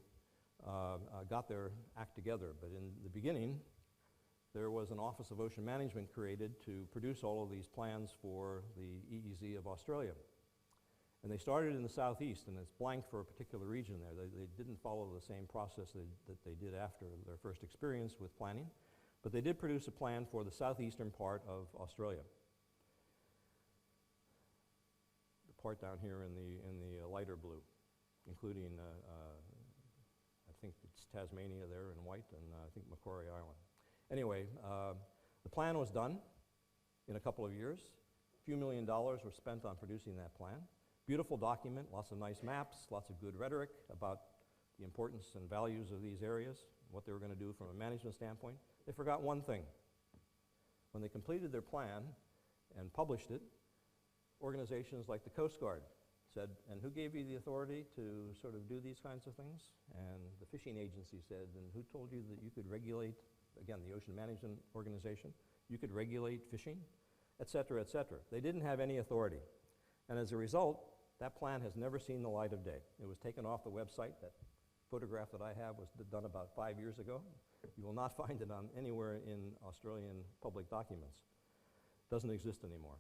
got their act together, but in the beginning, there was an Office of Ocean Management created to produce all of these plans for the EEZ of Australia. And they started in the southeast, and it's blank for a particular region there. They didn't follow the same process that they did after their first experience with planning, but they did produce a plan for the southeastern part of Australia. The part down here in the lighter blue, including I think it's Tasmania there in white, and I think Macquarie Island. Anyway, the plan was done in a couple of years. A few $1 million were spent on producing that plan. Beautiful document, lots of nice maps, lots of good rhetoric about the importance and values of these areas, what they were going to do from a management standpoint. They forgot one thing. When they completed their plan and published it, organizations like the Coast Guard said, and who gave you the authority to sort of do these kinds of things? And the fishing agency said, and who told you that you could regulate, again, the Ocean Management Organization, you could regulate fishing, et cetera, et cetera. They didn't have any authority. And as a result, that plan has never seen the light of day. It was taken off the website. That photograph that I have was done about 5 years ago. You will not find it anywhere in Australian public documents. doesn't exist anymore.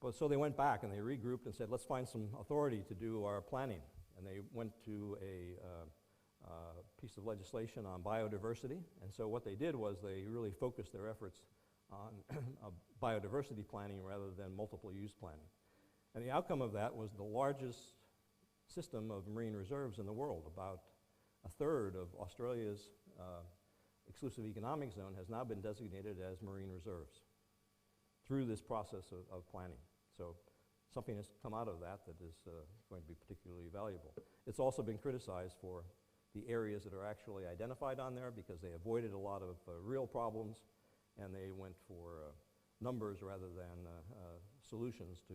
But so they went back and they regrouped and said, let's find some authority to do our planning. And they went to a piece of legislation on biodiversity. And so what they did was they really focused their efforts on biodiversity planning rather than multiple use planning. And the outcome of that was the largest system of marine reserves in the world. About a third of Australia's exclusive economic zone has now been designated as marine reserves through this process of planning. So something has come out of that that is going to be particularly valuable. It's also been criticized for the areas that are actually identified on there because they avoided a lot of real problems and they went for numbers rather than solutions to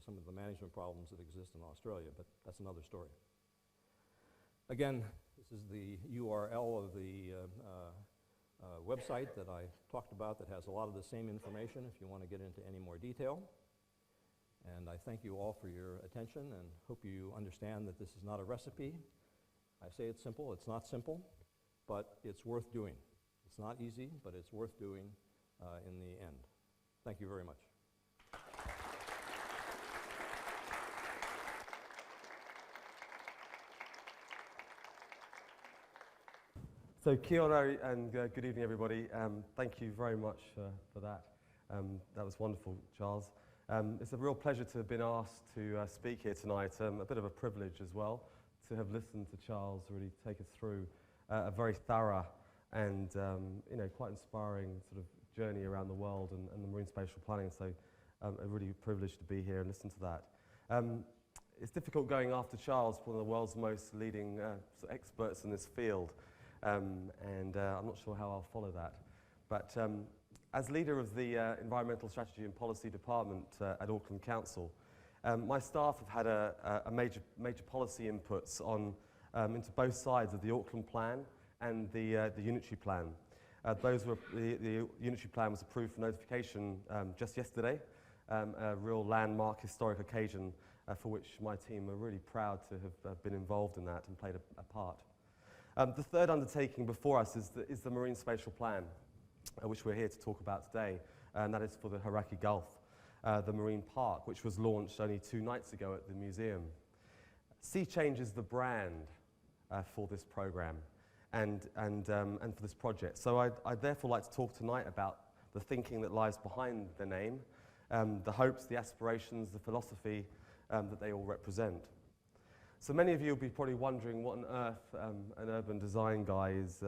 some of the management problems that exist in Australia, but that's another story. Again, this is the URL of the website that I talked about that has a lot of the same information if you want to get into any more detail. And I thank you all for your attention and hope you understand that this is not a recipe. I say it's simple, it's not simple, but it's worth doing. It's not easy, but it's worth doing in the end. Thank you very much. So kia ora and good evening, everybody. Thank you very much for that. That was wonderful, Charles. It's a real pleasure to have been asked to speak here tonight. A bit of a privilege as well to have listened to Charles really take us through a very thorough and quite inspiring sort of journey around the world and the marine spatial planning. So a really privilege to be here and listen to that. It's difficult going after Charles, one of the world's most leading experts in this field. And I'm not sure how I'll follow that. But as leader of the Environmental Strategy and Policy Department at Auckland Council, my staff have had a major policy inputs on into both sides of the Auckland Plan and the Unitary Plan. The Unitary Plan was approved for notification just yesterday, a real landmark historic occasion for which my team are really proud to have been involved in that and played a part. The third undertaking before us is the Marine Spatial Plan, which we're here to talk about today, and that is for the Hauraki Gulf, the Marine Park, which was launched only 2 nights ago at the museum. Sea Change is the brand for this program and for this project. So I'd therefore like to talk tonight about the thinking that lies behind the name, the hopes, the aspirations, the philosophy that they all represent. So many of you will be probably wondering what on earth an urban design guy is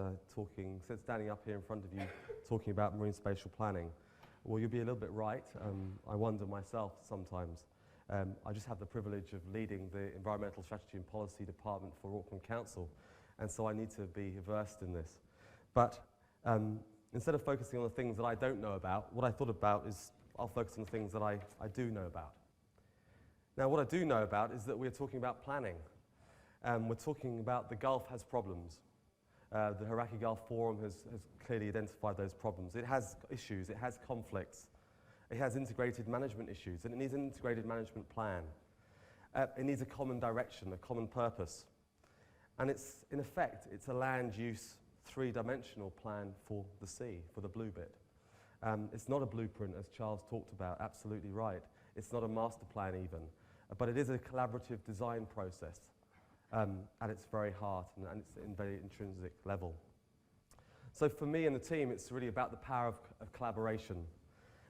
standing up here in front of you talking about marine spatial planning. Well, you'll be a little bit right. I wonder myself sometimes. I just have the privilege of leading the Environmental Strategy and Policy Department for Auckland Council, and so I need to be versed in this. But instead of focusing on the things that I don't know about, what I thought about is I'll focus on the things that I do know about. Now, what I do know about is that we're talking about planning. We're talking about the Gulf has problems. The Hauraki Gulf Forum has clearly identified those problems. It has issues, it has conflicts, it has integrated management issues, and it needs an integrated management plan. It needs a common direction, a common purpose. And in effect, it's a land use 3-dimensional plan for the sea, for the blue bit. It's not a blueprint, as Charles talked about, absolutely right. It's not a master plan even, but it is a collaborative design process at its very heart and it's in very intrinsic level. So for me and the team, it's really about the power of collaboration,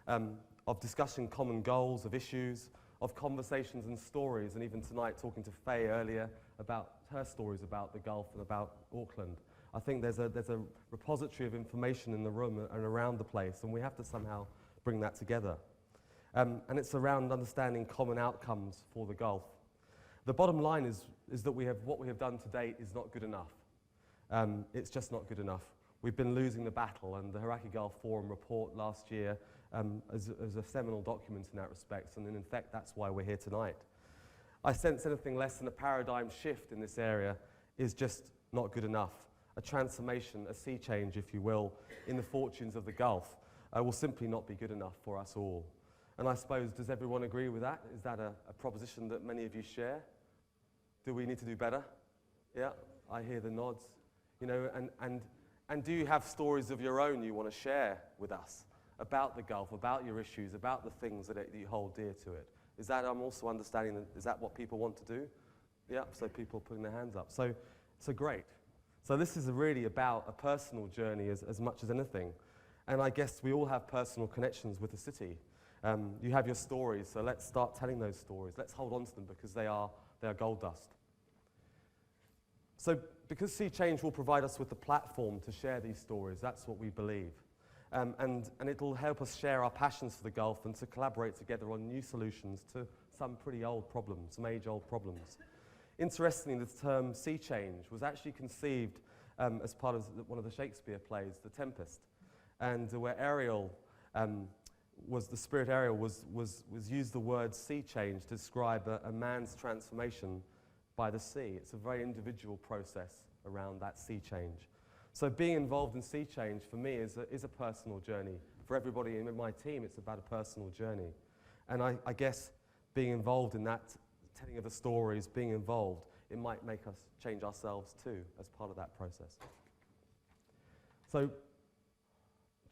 of discussing common goals, of issues, of conversations and stories, and even tonight talking to Faye earlier about her stories about the Gulf and about Auckland. I think there's a repository of information in the room and around the place, and we have to somehow bring that together. And it's around understanding common outcomes for the Gulf. The bottom line is that what we have done to date is not good enough. It's just not good enough. We've been losing the battle, and the Hauraki Gulf Forum report last year is a seminal document in that respect, and in fact that's why we're here tonight. I sense anything less than a paradigm shift in this area is just not good enough. A transformation, a sea change, if you will, in the fortunes of the Gulf will simply not be good enough for us all. And I suppose, does everyone agree with that? Is that a proposition that many of you share? Do we need to do better? Yeah, I hear the nods. You know, and do you have stories of your own you want to share with us about the Gulf, about your issues, about the things that you hold dear to it. Is that, I'm also understanding, is that what people want to do? Yeah, so people putting their hands up. So great. So this is really about a personal journey as much as anything. And I guess we all have personal connections with the city. You have your stories, so let's start telling those stories. Let's hold on to them because they are gold dust. So because Sea Change will provide us with the platform to share these stories, that's what we believe. And it'll help us share our passions for the Gulf and to collaborate together on new solutions to some pretty old problems, some age-old problems. Interestingly, the term sea change was actually conceived as part of one of the Shakespeare plays, The Tempest, and where Ariel the spirit Ariel was used the word sea change to describe a man's transformation by the sea. It's a very individual process around that sea change. So being involved in sea change for me is a personal journey. For everybody in my team, it's about a personal journey. And I guess being involved in that, telling of the stories, being involved, it might make us change ourselves too as part of that process. So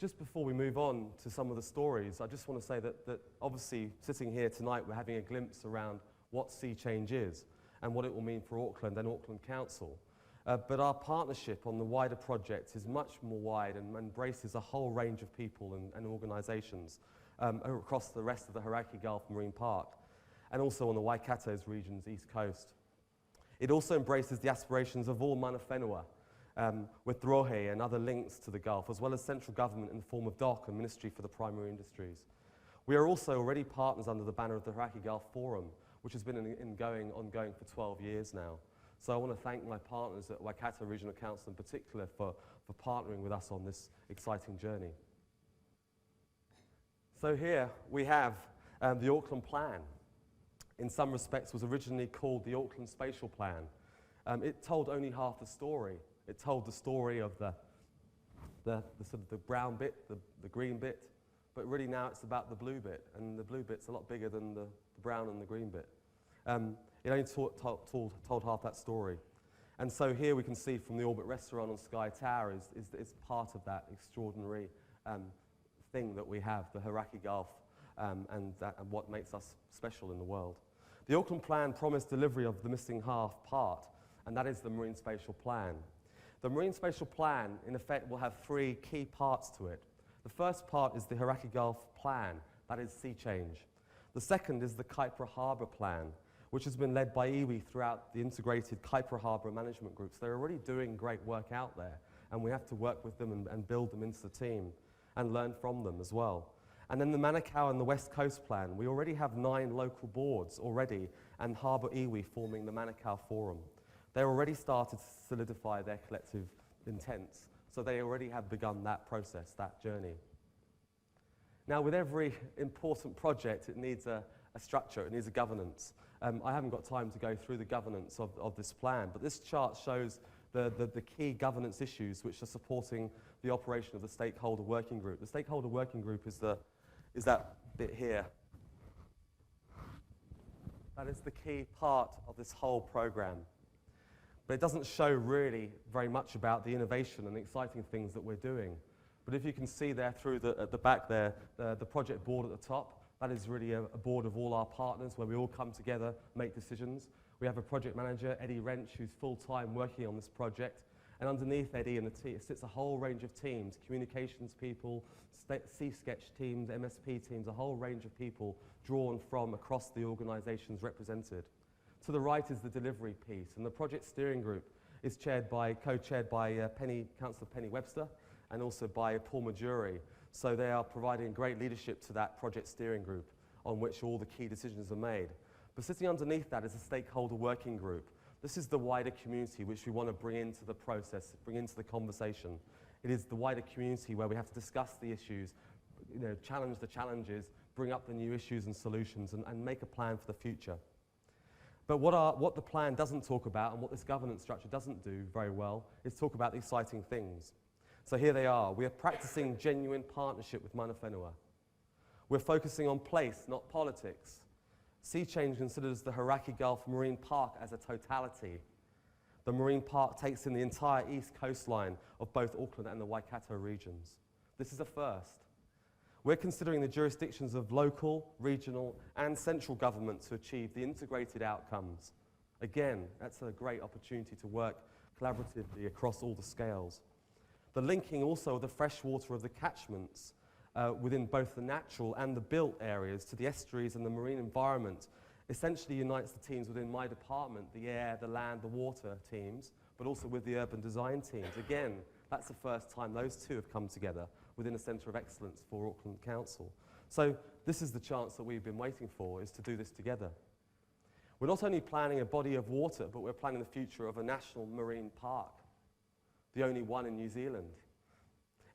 just before we move on to some of the stories, I just want to say that obviously sitting here tonight, we're having a glimpse around what sea change is and what it will mean for Auckland and Auckland Council. But our partnership on the wider project is much more wide and embraces a whole range of people and organisations across the rest of the Hauraki Gulf Marine Park and also on the Waikato region's east coast. It also embraces the aspirations of all mana whenua, with Rohe and other links to the Gulf, as well as central government in the form of DOC and Ministry for the Primary Industries. We are also already partners under the banner of the Hauraki Gulf Forum, which has been ongoing for 12 years now. So I want to thank my partners at Waikato Regional Council in particular for partnering with us on this exciting journey. So here we have the Auckland Plan. In some respects was originally called the Auckland Spatial Plan. It told only half the story. It told the story of the sort of the brown bit, the green bit, but really now it's about the blue bit, and the blue bit's a lot bigger than the brown and the green bit. It only told half that story. And so here we can see from the Orbit Restaurant on Sky Tower is part of that extraordinary thing that we have, the Hauraki Gulf, and what makes us special in the world. The Auckland Plan promised delivery of the missing half part, and that is the Marine Spatial Plan. The Marine Spatial Plan, in effect, will have three key parts to it. The first part is the Hauraki Gulf Plan, that is sea change. The second is the Kaipara Harbour Plan, which has been led by iwi throughout the integrated Kaipara Harbour management groups. They're already doing great work out there, and we have to work with them and build them into the team and learn from them as well. And then the Manukau and the West Coast Plan. We already have 9 local boards already, and Harbour iwi forming the Manukau Forum. They already started to solidify their collective intents, so they already have begun that process, that journey. Now, with every important project, it needs a structure, it needs a governance. I haven't got time to go through the governance of this plan, but this chart shows the key governance issues which are supporting the operation of the Stakeholder Working Group. The Stakeholder Working Group is that bit here. That is the key part of this whole program. But it doesn't show really very much about the innovation and the exciting things that we're doing. But if you can see there at the back there, the project board at the top, that is really a board of all our partners where we all come together, make decisions. We have a project manager, Eddie Wrench, who's full-time working on this project. And underneath Eddie and the team sits a whole range of teams, communications people, C-Sketch teams, MSP teams, a whole range of people drawn from across the organisations represented. To the right is the delivery piece, and the project steering group is co-chaired by Councillor Penny Webster and also by Paul Majuri. So they are providing great leadership to that project steering group on which all the key decisions are made. But sitting underneath that is a stakeholder working group. This is the wider community which we want to bring into the process, bring into the conversation. It is the wider community where we have to discuss the issues, challenge the challenges, bring up the new issues and solutions, and make a plan for the future. But what the plan doesn't talk about, and what this governance structure doesn't do very well, is talk about the exciting things. So here they are. We are practicing genuine partnership with mana whenua. We're focusing on place, not politics. Sea Change considers the Hauraki Gulf Marine Park as a totality. The marine park takes in the entire east coastline of both Auckland and the Waikato regions. This is a first. We're considering the jurisdictions of local, regional, and central government to achieve the integrated outcomes. Again, that's a great opportunity to work collaboratively across all the scales. The linking also of the freshwater of the catchments within both the natural and the built areas to the estuaries and the marine environment essentially unites the teams within my department, the air, the land, the water teams, but also with the urban design teams. Again, that's the first time those two have come together within a centre of excellence for Auckland Council. So this is the chance that we've been waiting for, is to do this together. We're not only planning a body of water, but we're planning the future of a national marine park, the only one in New Zealand.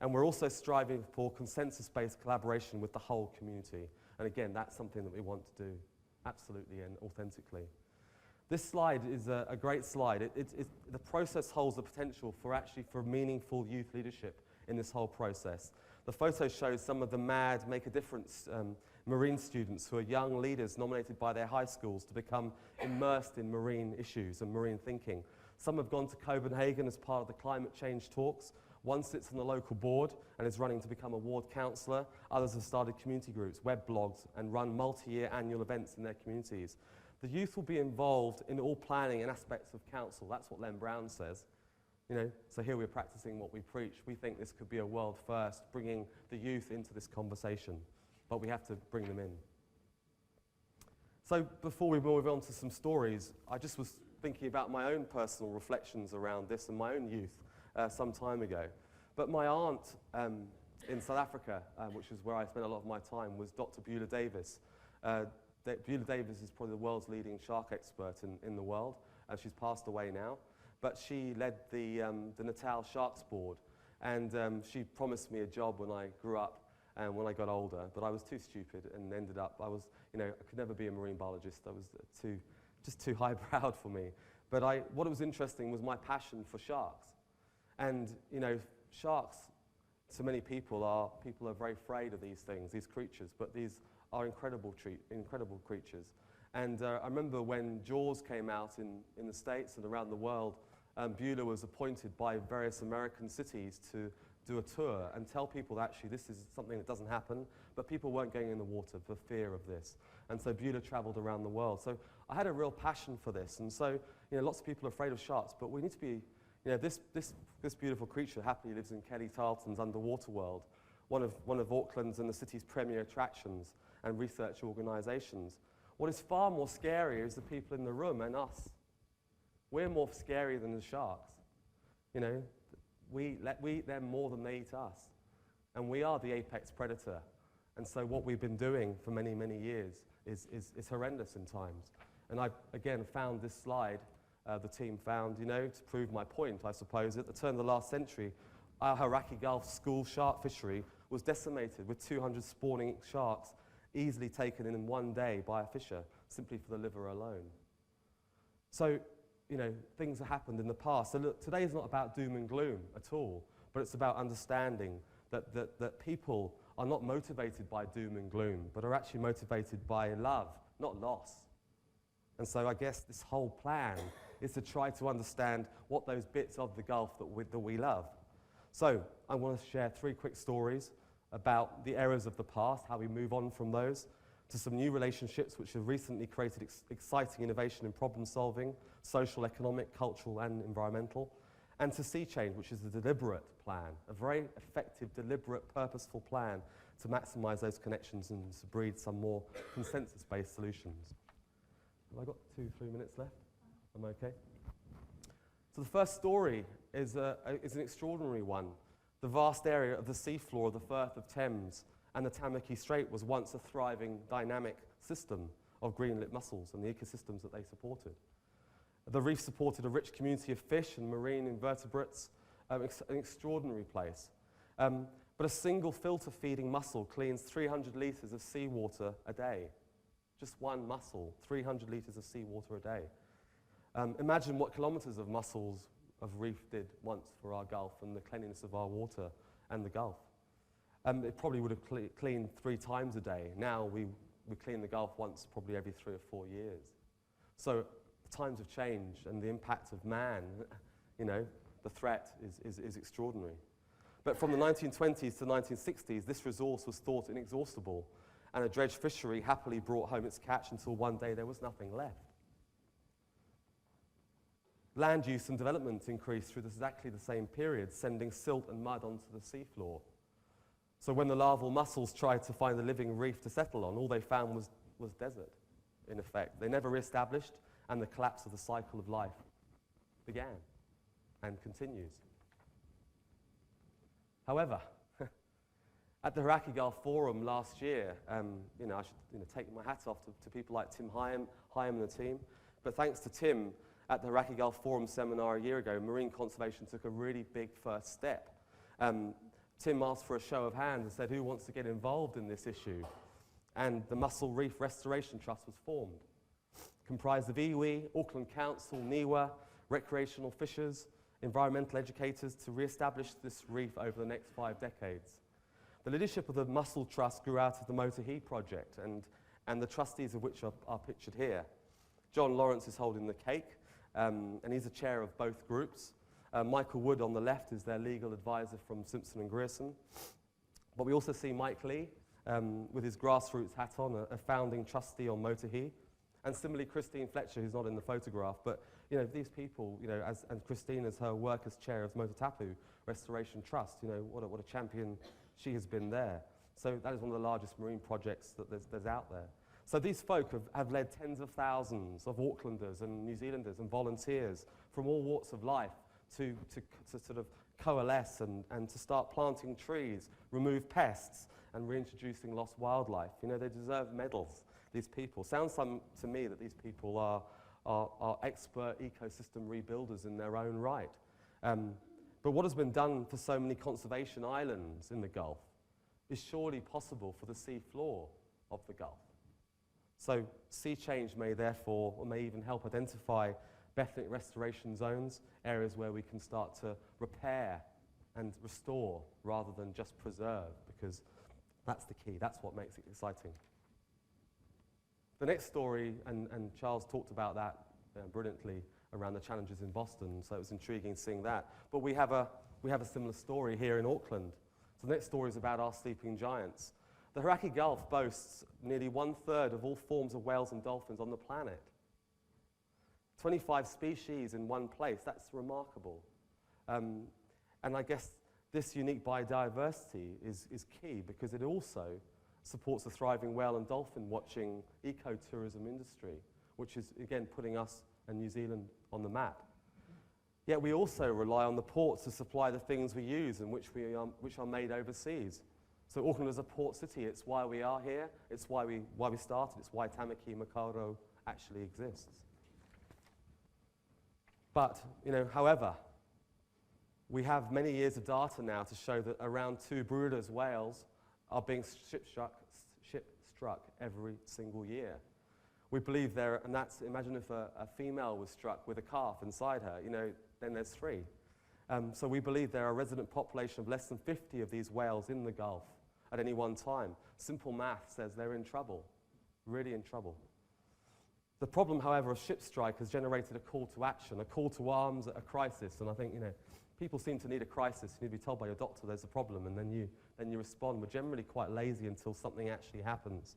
And we're also striving for consensus-based collaboration with the whole community. And again, that's something that we want to do absolutely and authentically. This slide is a great slide. The process holds the potential for meaningful youth leadership in this whole process. The photo shows some of the MAD Make a Difference marine students who are young leaders nominated by their high schools to become immersed in marine issues and marine thinking. Some have gone to Copenhagen as part of the climate change talks. One sits on the local board and is running to become a ward councillor. Others have started community groups, web blogs, and run multi-year annual events in their communities. The youth will be involved in all planning and aspects of council. That's what Len Brown says. You know, so here we're practicing what we preach. We think this could be a world first, bringing the youth into this conversation, but we have to bring them in. So before we move on to some stories, I just was thinking about my own personal reflections around this and my own youth some time ago. But my aunt in South Africa, which is where I spent a lot of my time, was Dr. Beulah Davis. Beulah Davis is probably the world's leading shark expert in the world. She's passed away now. But she led the Natal Sharks Board, and she promised me a job when I grew up and when I got older, but I was too stupid and ended up, I could never be a marine biologist. I was just too highbrowed for me. But what was interesting was my passion for sharks. And, you know, sharks, to many people are very afraid of these things, these creatures, but these are incredible creatures. And I remember when Jaws came out in the States and around the world, Beulah was appointed by various American cities to do a tour and tell people that actually this is something that doesn't happen, but people weren't going in the water for fear of this. And so Beulah traveled around the world. So I had a real passion for this. And so, you know, lots of people are afraid of sharks, but we need to be, you know, this beautiful creature happily lives in Kelly Tarleton's underwater world, one of Auckland's and the city's premier attractions and research organisations. What is far more scary is the people in the room and us. We're more scary than the sharks. You know, we eat them more than they eat us. And we are the apex predator. And so what we've been doing for many, many years is horrendous in times. And I, again, found this slide, the team found, you know, to prove my point, I suppose. At the turn of the last century, our Hauraki Gulf school shark fishery was decimated with 200 spawning sharks easily taken in one day by a fisher, simply for the liver alone. So, you know, things have happened in the past. So look, today is not about doom and gloom at all, but it's about understanding that people are not motivated by doom and gloom, but are actually motivated by love, not loss. And so I guess this whole plan is to try to understand what those bits of the Gulf that we love. So I want to share 3 quick stories about the errors of the past, how we move on from those, to some new relationships which have recently created exciting innovation in problem solving, social, economic, cultural and environmental, and to sea change, which is a deliberate plan, a very effective, deliberate, purposeful plan to maximize those connections and to breed some more consensus-based solutions. Have I got 2-3 minutes left? Am I okay? So the first story is an extraordinary one. The vast area of the seafloor of the Firth of Thames and the Tamaki Strait was once a thriving, dynamic system of green-lit mussels and the ecosystems that they supported. The reef supported a rich community of fish and marine invertebrates, an extraordinary place. But a single filter-feeding mussel cleans 300 litres of seawater a day. Just one mussel, 300 litres of seawater a day. Imagine what kilometres of mussels of reef did once for our Gulf and the cleanliness of our water and the Gulf. It probably would have cleaned 3 times a day. Now we clean the Gulf once probably every 3 or 4 years. So times have changed and the impact of man, you know, the threat is extraordinary. But from the 1920s to 1960s, this resource was thought inexhaustible, and a dredge fishery happily brought home its catch until one day there was nothing left. Land use and development increased through exactly the same period, sending silt and mud onto the seafloor. So when the larval mussels tried to find a living reef to settle on, all they found was desert, in effect. They never re-established, and the collapse of the cycle of life began and continues. However, at the Hauraki Gulf Forum last year, I should take my hat off to people like Tim Hyam and the team, but thanks to Tim, at the Hauraki Gulf Forum seminar a year ago, marine conservation took a really big first step. Tim asked for a show of hands and said, who wants to get involved in this issue? And the Mussel Reef Restoration Trust was formed, comprised of iwi, Auckland Council, whenua, recreational fishers, environmental educators to re-establish this reef over the next 5 decades. The leadership of the Mussel Trust grew out of the Motuhi project, and the trustees of which are pictured here. John Lawrence is holding the cake, and he's the chair of both groups. Michael Wood on the left is their legal advisor from Simpson and Grierson. But we also see Mike Lee with his grassroots hat on, a founding trustee on Motuhi. And similarly, Christine Fletcher, who's not in the photograph, but these people, and Christine as her work as chair of Motutapu Restoration Trust, what a champion she has been there. So that is one of the largest marine projects that there's out there. So these folk have led tens of thousands of Aucklanders and New Zealanders and volunteers from all walks of life to sort of coalesce and to start planting trees, remove pests, and reintroducing lost wildlife. They deserve medals, these people. Sounds to me that these people are expert ecosystem rebuilders in their own right. But what has been done for so many conservation islands in the Gulf is surely possible for the sea floor of the Gulf. So sea change may therefore, or may even help identify ethnic restoration zones, areas where we can start to repair and restore rather than just preserve, because that's the key, that's what makes it exciting. The next story, and Charles talked about that brilliantly around the challenges in Boston, so it was intriguing seeing that. But we have a similar story here in Auckland. So the next story is about our sleeping giants. The Hauraki Gulf boasts nearly 1/3 of all forms of whales and dolphins on the planet. 25 species in one place, that's remarkable. And I guess this unique biodiversity is key because it also supports the thriving whale and dolphin watching ecotourism industry, which is, again, putting us and New Zealand on the map. Yet we also rely on the ports to supply the things we use and which are made overseas. So Auckland is a port city. It's why we are here. It's why we started. It's why Tamaki Makaurau actually exists. But, however, we have many years of data now to show that around 2 Bryde's whales are being ship-struck every single year. We believe and imagine if a female was struck with a calf inside her, then there's 3. So we believe there are a resident population of less than 50 of these whales in the Gulf at any one time. Simple math says they're in trouble, really in trouble. The problem, however, of ship strike has generated a call to action, a call to arms at a crisis. And I think, people seem to need a crisis. You need to be told by your doctor there's a problem, and then you respond. We're generally quite lazy until something actually happens.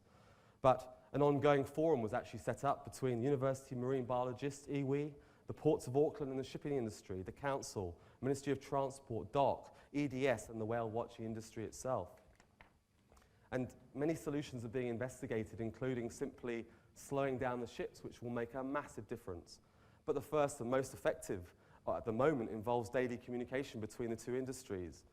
But an ongoing forum was actually set up between university marine biologists, iwi, the ports of Auckland and the shipping industry, the council, Ministry of Transport, DOC, EDS, and the whale watching industry itself. And many solutions are being investigated, including simply slowing down the ships, which will make a massive difference. But the first and most effective at the moment involves daily communication between the 2 industries.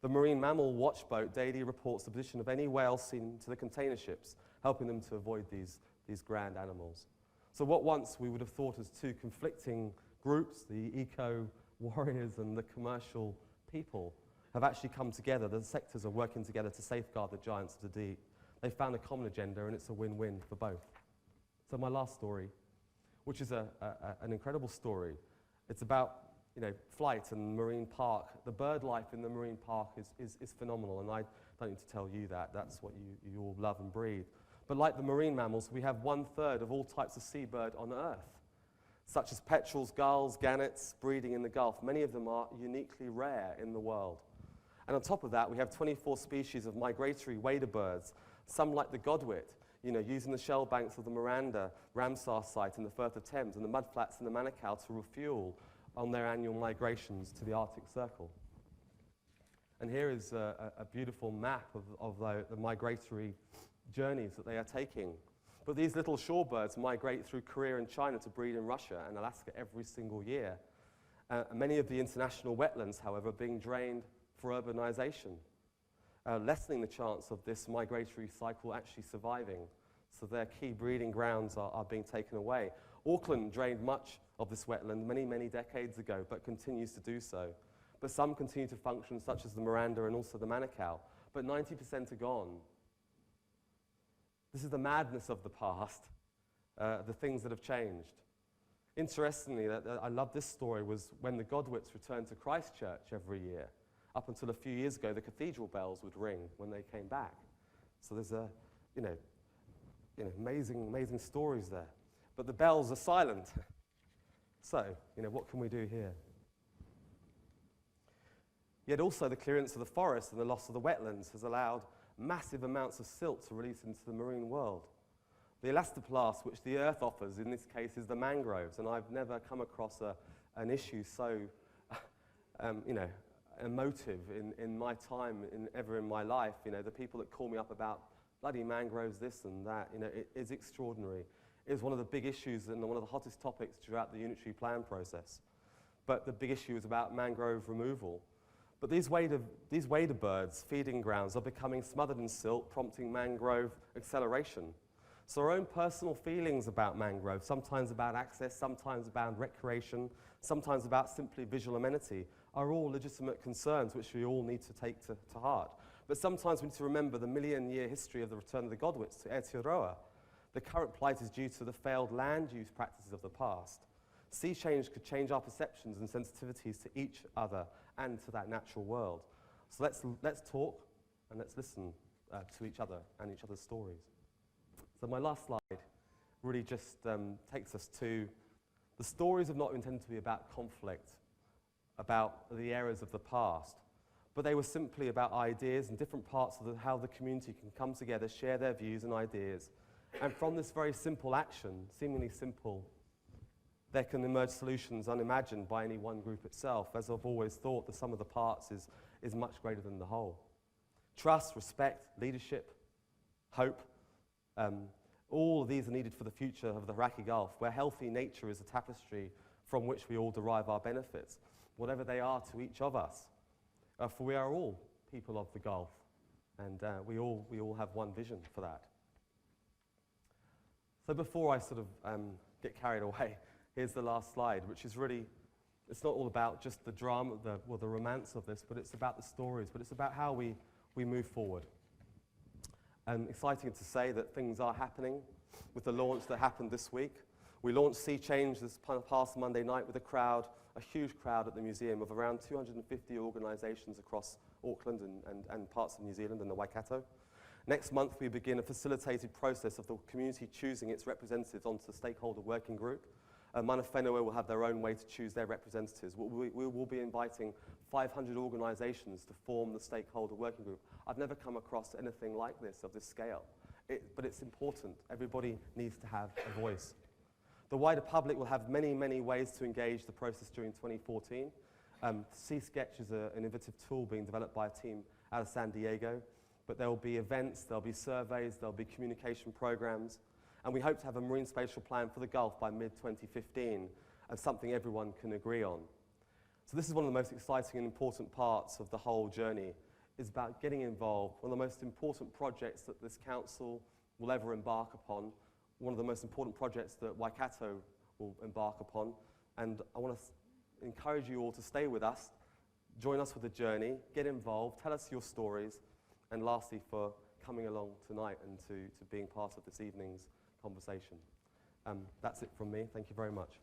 The Marine Mammal Watch Boat daily reports the position of any whale seen to the container ships, helping them to avoid these grand animals. So what once we would have thought as 2 conflicting groups, the eco-warriors and the commercial people, have actually come together. The sectors are working together to safeguard the giants of the deep. They found a common agenda, and it's a win-win for both. So my last story, which is an incredible story, it's about flight and marine park. The bird life in the marine park is phenomenal, and I don't need to tell you that. That's what you all love and breathe. But like the marine mammals, we have 1/3 of all types of seabird on Earth, such as petrels, gulls, gannets, breeding in the Gulf. Many of them are uniquely rare in the world. And on top of that, we have 24 species of migratory wader birds, some like the godwit, using the shell banks of the Miranda Ramsar site in the Firth of Thames and the mudflats in the Manukau to refuel on their annual migrations to the Arctic Circle. And here is a beautiful map of the migratory journeys that they are taking. But these little shorebirds migrate through Korea and China to breed in Russia and Alaska every single year. Many of the international wetlands, however, are being drained for urbanization, lessening the chance of this migratory cycle actually surviving. So their key breeding grounds are being taken away. Auckland drained much of this wetland many, many decades ago, but continues to do so. But some continue to function, such as the Miranda and also the Manukau, but 90% are gone. This is the madness of the past, the things that have changed. Interestingly, I love this story, was when the Godwits returned to Christchurch every year. Up until a few years ago, the cathedral bells would ring when they came back. So there's amazing stories there. But the bells are silent. So, what can we do here? Yet also the clearance of the forest and the loss of the wetlands has allowed massive amounts of silt to release into the marine world. The elastoplast which the earth offers, in this case, is the mangroves, and I've never come across an issue so, emotive in my time, ever in my life. The people that call me up about bloody mangroves, this and that, it is extraordinary. It is one of the big issues and one of the hottest topics throughout the unitary plan process. But the big issue is about mangrove removal. But these wader birds' feeding grounds are becoming smothered in silt, prompting mangrove acceleration. So our own personal feelings about mangrove, sometimes about access, sometimes about recreation, sometimes about simply visual amenity, are all legitimate concerns which we all need to take to heart. But sometimes we need to remember the million-year history of the return of the Godwits to Aotearoa. The current plight is due to the failed land use practices of the past. Sea change could change our perceptions and sensitivities to each other and to that natural world. So let's talk and let's listen to each other and each other's stories. So my last slide really just takes us to the stories are not intended to be about conflict, about the errors of the past, but they were simply about ideas and different parts of how the community can come together, share their views and ideas. And from this very simple action, seemingly simple, there can emerge solutions unimagined by any one group itself. As I've always thought, the sum of the parts is much greater than the whole. Trust, respect, leadership, hope, all of these are needed for the future of the Hauraki Gulf, where healthy nature is a tapestry from which we all derive our benefits, whatever they are to each of us. For we are all people of the Gulf, and we all have one vision for that. So before I sort of get carried away, here's the last slide, which is really, it's not all about just the drama, the romance of this, but it's about the stories, but it's about how we move forward. Exciting to say that things are happening with the launch that happened this week. We launched Sea Change this past Monday night with a huge crowd at the museum of around 250 organisations across Auckland and parts of New Zealand and the Waikato. Next month we begin a facilitated process of the community choosing its representatives onto the stakeholder working group. Mana Whenua will have their own way to choose their representatives. We will be inviting 500 organisations to form the stakeholder working group. I've never come across anything like this, of this scale. But it's important. Everybody needs to have a voice. The wider public will have many, many ways to engage the process during 2014. Sea Sketch is an innovative tool being developed by a team out of San Diego. But there will be events, there will be surveys, there will be communication programs. And we hope to have a marine spatial plan for the Gulf by mid-2015, and something everyone can agree on. So this is one of the most exciting and important parts of the whole journey, is about getting involved. One of the most important projects that this council will ever embark upon, one of the most important projects that Waikato will embark upon. And I want to encourage you all to stay with us, join us for the journey, get involved, tell us your stories, and lastly for coming along tonight and to being part of this evening's conversation. That's it from me. Thank you very much.